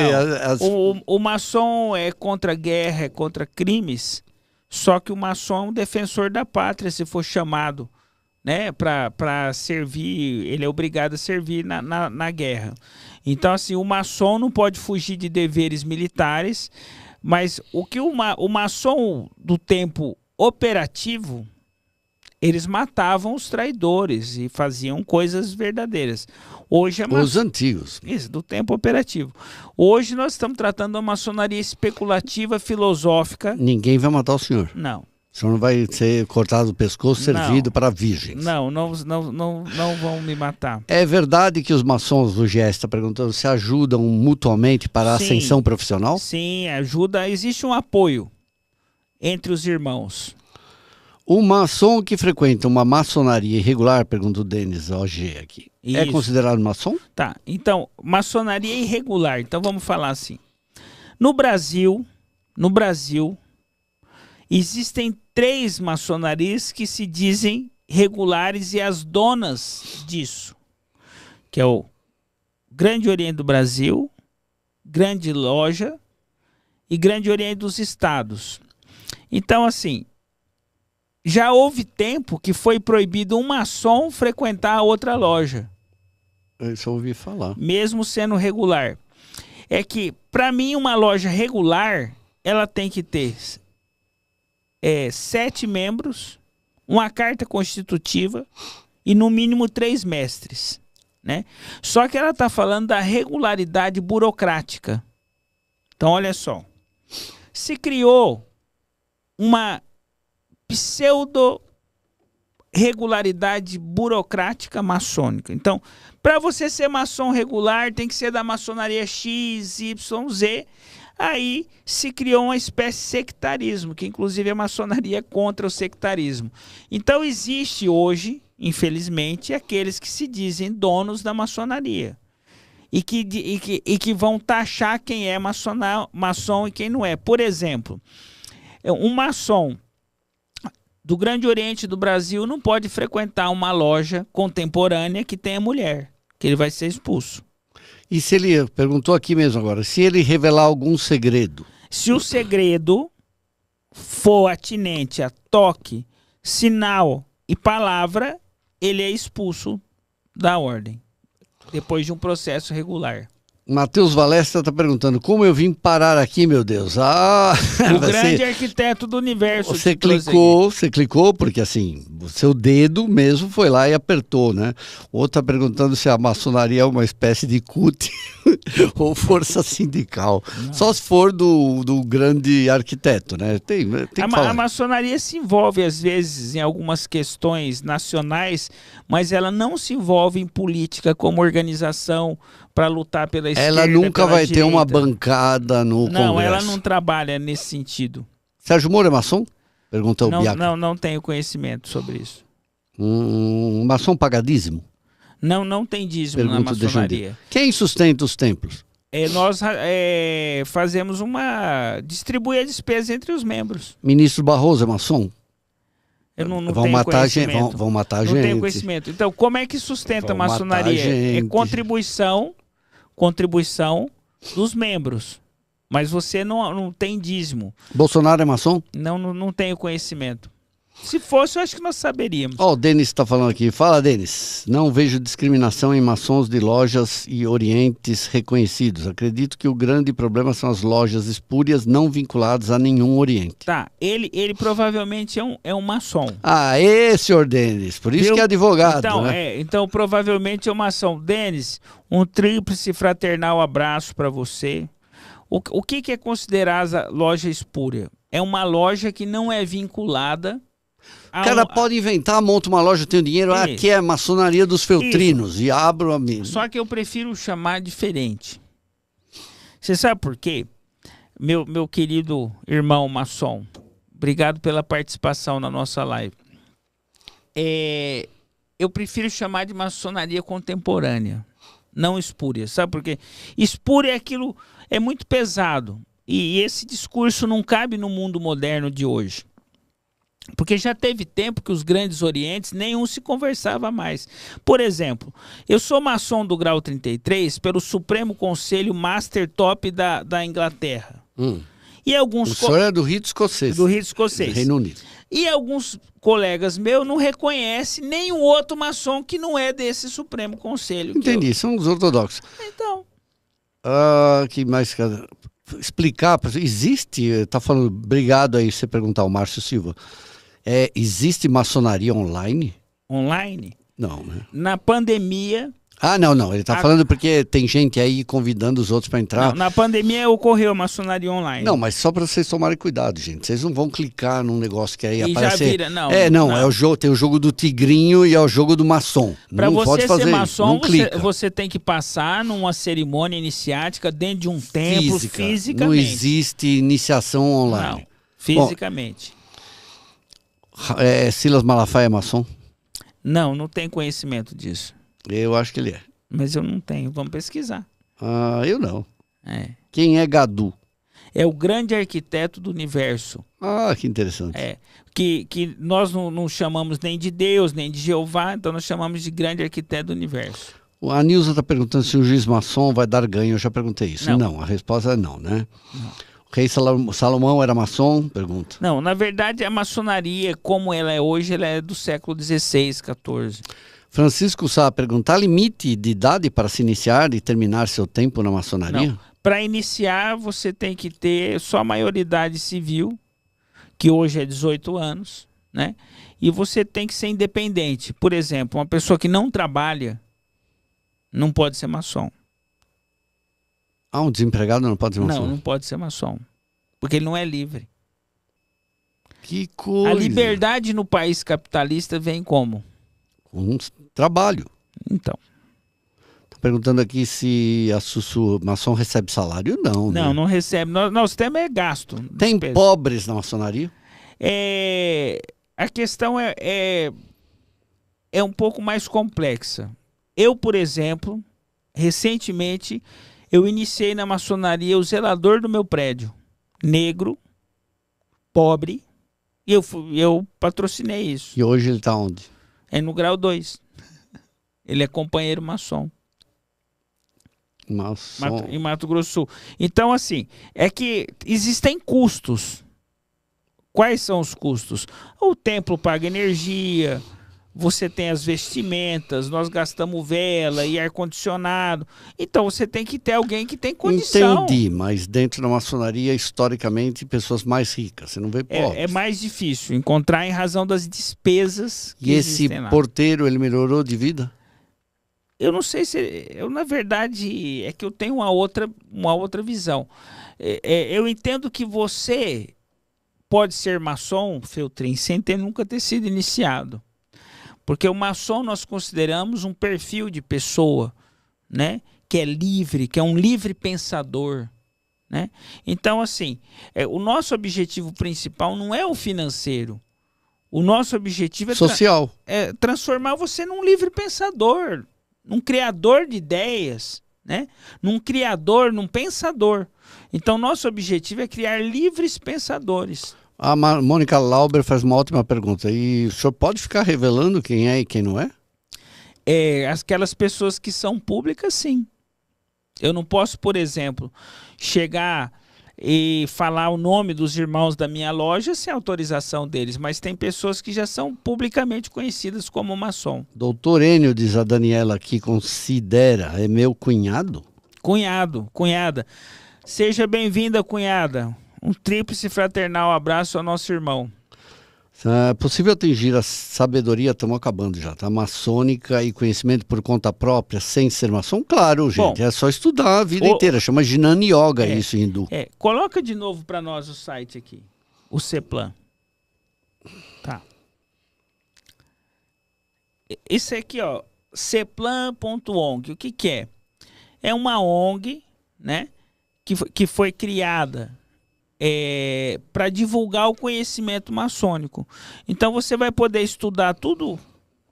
O maçom é contra guerra, é contra crimes, Só que o maçom é um defensor da pátria, se for chamado, né, para servir, ele é obrigado a servir na guerra. Então, assim, o maçom não pode fugir de deveres militares, mas o que o maçom do tempo operativo, eles matavam os traidores e faziam coisas verdadeiras. Hoje os antigos. Isso, do tempo operativo. Hoje nós estamos tratando uma maçonaria especulativa, filosófica. Ninguém vai matar o senhor. Não. O senhor não vai ser cortado do pescoço, servido para virgens. Não vão me matar. É verdade que os maçons, o GS está perguntando, se ajudam mutuamente para a ascensão profissional? Sim, ajuda. Existe um apoio entre os irmãos. O maçom que frequenta uma maçonaria irregular, pergunta o Denis OG aqui, é considerado maçom? Tá, então, maçonaria irregular. Então vamos falar assim. No Brasil, existem 3 maçonarias que se dizem regulares e as donas disso, que é o Grande Oriente do Brasil, Grande Loja e Grande Oriente dos Estados. Então, assim, já houve tempo que foi proibido um maçom frequentar a outra loja. Isso eu ouvi falar. Mesmo sendo regular. É que, para mim, uma loja regular, ela tem que ter 7 membros, uma carta constitutiva e, no mínimo, 3 mestres. Né? Só que ela está falando da regularidade burocrática. Então, olha só. Se criou uma pseudo-regularidade burocrática maçônica. Então, para você ser maçom regular, tem que ser da maçonaria X, Y, Z. Aí se criou uma espécie de sectarismo, que inclusive a maçonaria é contra o sectarismo. Então, existe hoje, infelizmente, aqueles que se dizem donos da maçonaria. E que vão taxar quem é maçom e quem não é. Por exemplo, um maçom do Grande Oriente do Brasil não pode frequentar uma loja contemporânea que tenha mulher, que ele vai ser expulso. E se ele, perguntou aqui mesmo agora, se ele revelar algum segredo? Se o segredo for atinente a toque, sinal e palavra, ele é expulso da ordem, depois de um processo regular. Matheus Valestra está perguntando, como eu vim parar aqui, meu Deus? O grande arquiteto do universo. Você clicou, porque assim, o seu dedo mesmo foi lá e apertou, né? O outro está perguntando se a maçonaria é uma espécie de CUT ou força sindical. Não. Só se for do grande arquiteto, né? Tem que falar. A maçonaria se envolve, às vezes, em algumas questões nacionais, mas ela não se envolve em política como organização para lutar pela esquerda. Ela nunca vai direita. Ter uma bancada no Congresso. Não, ela não trabalha nesse sentido. Sérgio Moro é maçom? Pergunta o Biaca. Não tenho conhecimento sobre isso. Maçom paga dízimo? Não tem dízimo na maçonaria. Quem sustenta os templos? Nós fazemos distribui a despesa entre os membros. Ministro Barroso é maçom? Eu não tenho conhecimento. Vão matar a gente. Não tenho conhecimento. Então, como é que sustenta a maçonaria? É contribuição dos membros. Mas você não tem dízimo. Bolsonaro é maçom? Não tenho conhecimento. Se fosse, eu acho que nós saberíamos. O Denis está falando aqui. Fala, Denis. Não vejo discriminação em maçons de lojas e orientes reconhecidos. Acredito que o grande problema são as lojas espúrias não vinculadas a nenhum oriente. Tá, ele provavelmente é um maçom. Senhor Denis. Por isso que é advogado, então, né? Então, provavelmente é um maçom. Denis, um tríplice fraternal abraço para você. O que é considerada loja espúria? É uma loja que não é vinculada. O cara pode inventar, monta uma loja, tem dinheiro, aqui é a maçonaria dos feltrinos e abro a minha. Só que eu prefiro chamar diferente. Você sabe por quê? Meu querido irmão maçom, obrigado pela participação na nossa live. Eu prefiro chamar de maçonaria contemporânea, não espúria. Sabe por quê? Espúria é aquilo, é muito pesado. E esse discurso não cabe no mundo moderno de hoje. Porque já teve tempo que os grandes orientes, nenhum se conversava mais. Por exemplo, eu sou maçom do grau 33 pelo Supremo Conselho Master Top da Inglaterra. E alguns O senhor é do rito escocês. do rito escocês. Reino Unido. E alguns colegas meus não reconhecem nenhum outro maçom que não é desse Supremo Conselho. Entendi, são os ortodoxos. Então, Que mais? Explicar, existe, está falando, obrigado aí você perguntar ao Márcio Silva, existe maçonaria online? online, Não, né? na pandemia... Não, ele está falando porque tem gente aí convidando os outros para entrar. Não, na pandemia ocorreu a maçonaria online. Não, mas só para vocês tomarem cuidado, gente. Vocês não vão clicar num negócio que aí E aparece. já vira, não. É o jogo, tem o jogo do tigrinho e é o jogo do maçom. Para Não pode você fazer ser isso, maçom, não clica. você tem que passar numa cerimônia iniciática dentro de um templo, fisicamente. Não existe iniciação online. Não, fisicamente. Bom, Silas Malafaia é maçom? Não tem conhecimento disso. Eu acho que ele é. Mas eu não tenho. Vamos pesquisar. Eu não. É. Quem é Gadu? É o grande arquiteto do universo. Que interessante. Que nós não chamamos nem de Deus, nem de Jeová, então nós chamamos de grande arquiteto do universo. A Nilza está perguntando se o juiz maçom vai dar ganho. Eu já perguntei isso. Não, a resposta é não, né? Não. O rei Salomão era maçom? Pergunta. Não, na verdade a maçonaria, como ela é hoje, ela é do século XVI, XIV. Francisco Sá pergunta, há limite de idade para se iniciar e terminar seu tempo na maçonaria? Não. Para iniciar, você tem que ter só a maioridade civil, que hoje é 18 anos, né? E você tem que ser independente. Por exemplo, uma pessoa que não trabalha não pode ser maçom. Um desempregado não pode ser maçom? Não pode ser maçom. Porque ele não é livre. Que coisa! A liberdade no país capitalista vem como? Com trabalho. Então. Tô perguntando aqui se a maçom recebe salário. Não, né? Não recebe. Nosso tema é gasto. Tem despesa. pobres na maçonaria? A questão é um pouco mais complexa. Eu, por exemplo, recentemente, eu iniciei na maçonaria o zelador do meu prédio. Negro, pobre, e eu patrocinei isso. E hoje ele está onde? É no grau 2. Ele é companheiro maçom. Em Mato Grosso do Sul. Então, assim, é que existem custos. Quais são os custos? O templo paga energia, você tem as vestimentas, nós gastamos vela e ar-condicionado. Então, você tem que ter alguém que tem condição. Entendi, mas dentro da maçonaria, historicamente, pessoas mais ricas. Você não vê pobres. É mais difícil encontrar em razão das despesas que existem lá. E esse porteiro, ele melhorou de vida? Eu não sei se... na verdade, é que eu tenho uma outra visão. Eu entendo que você pode ser maçom, Feltrin, sem nunca ter sido iniciado. Porque o maçom nós consideramos um perfil de pessoa, né? Que é livre, que é um livre pensador, né? Então, assim, o nosso objetivo principal não é o financeiro. O nosso objetivo é social. Transformar você num livre pensador, num criador de ideias, né? Num criador, num pensador. Então, nosso objetivo é criar livres pensadores. A Mônica Lauber faz uma ótima pergunta. E o senhor pode ficar revelando quem é e quem não é? Aquelas pessoas que são públicas, sim. Eu não posso, por exemplo, chegar e falar o nome dos irmãos da minha loja sem autorização deles, mas tem pessoas que já são publicamente conhecidas como maçom. Doutor Enio, diz a Daniela aqui, considera, é meu cunhado? Cunhada. Seja bem-vinda, cunhada. Um tríplice fraternal abraço ao nosso irmão. É possível atingir a sabedoria, estamos acabando já, tá? Maçônica e conhecimento por conta própria, sem ser maçom? Claro, gente, é só estudar a vida inteira. Chama Jnana Yoga isso em hindu. Coloca de novo para nós o site aqui, o CEPLAN. Tá. Isso aqui, ó, ceplan.ong. O que é? É uma ONG, né, que foi criada para divulgar o conhecimento maçônico. Então você vai poder estudar tudo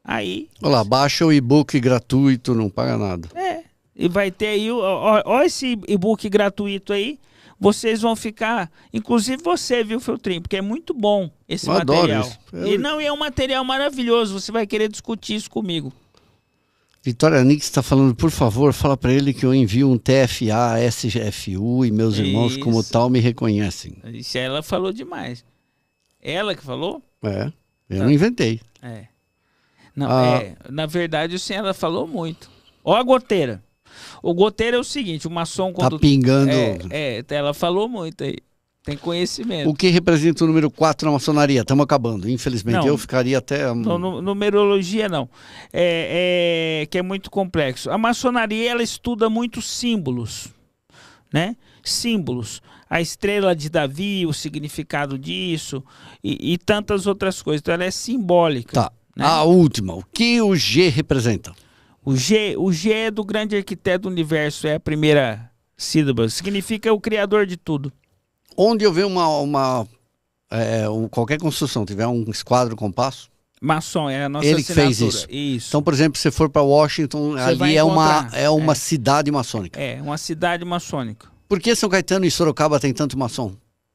aí. Olha lá, baixa o e-book gratuito, não paga nada. E vai ter aí, ó esse e-book gratuito aí, vocês vão ficar, inclusive você, viu, Feltrin, porque é muito bom esse material. Adoro isso. E é um material maravilhoso, você vai querer discutir isso comigo. Vitória Nix está falando, por favor, fala para ele que eu envio um TFA, SFU e meus irmãos como tal me reconhecem. Isso ela falou demais. Ela que falou? É, eu não inventei. É. Não, na verdade, assim, ela falou muito. Ó a goteira. O goteiro é o seguinte, o maçom... Tá pingando... ela falou muito aí. Tem conhecimento. O que representa o número 4 na maçonaria? Estamos acabando. Infelizmente, não, eu ficaria até... Numerologia, não. Que é muito complexo. A maçonaria, ela estuda muito símbolos, né? Símbolos. A estrela de Davi, o significado disso e tantas outras coisas. Então, ela é simbólica. Tá. Né? A última. O que o G representa? O G é do grande arquiteto do universo. É a primeira sílaba. Significa o criador de tudo. Onde eu ver qualquer construção, tiver um esquadro compasso, maçom, é a nossa ele que fez isso. Então, por exemplo, se você for para Washington, ali é uma cidade maçônica. É, uma cidade maçônica. Por que São Caetano e Sorocaba tem tanto maçom?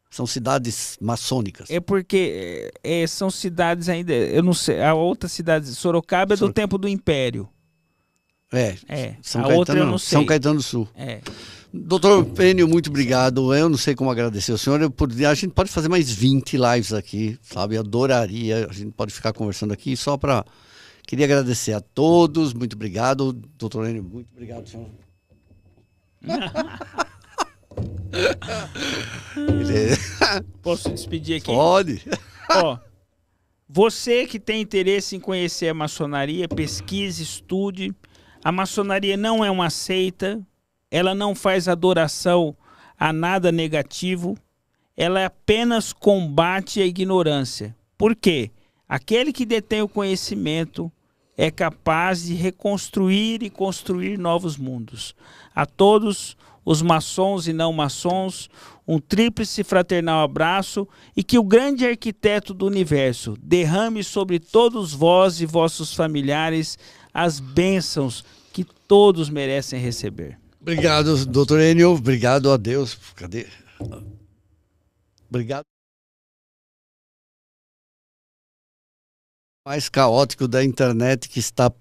São cidades maçônicas. É porque são cidades ainda, eu não sei, a outra cidade, Sorocaba é do tempo do Império. São a Caetano, outra eu não sei. São Caetano do Sul. Doutor Pênio, muito obrigado. Eu não sei como agradecer o senhor. A gente pode fazer mais 20 lives aqui, sabe? Eu adoraria. A gente pode ficar conversando aqui só para... Queria agradecer a todos. Muito obrigado. Doutor Pênio, muito obrigado, senhor. Posso despedir aqui? Pode. Ó, você que tem interesse em conhecer a maçonaria, pesquise, estude. A maçonaria não é uma seita. Ela não faz adoração a nada negativo, ela apenas combate a ignorância. Por quê? Aquele que detém o conhecimento é capaz de reconstruir e construir novos mundos. A todos os maçons e não maçons, um tríplice fraternal abraço e que o grande arquiteto do universo derrame sobre todos vós e vossos familiares as bênçãos que todos merecem receber. Obrigado, doutor Enio. Obrigado a Deus. Cadê? Obrigado. Mais caótico da internet que está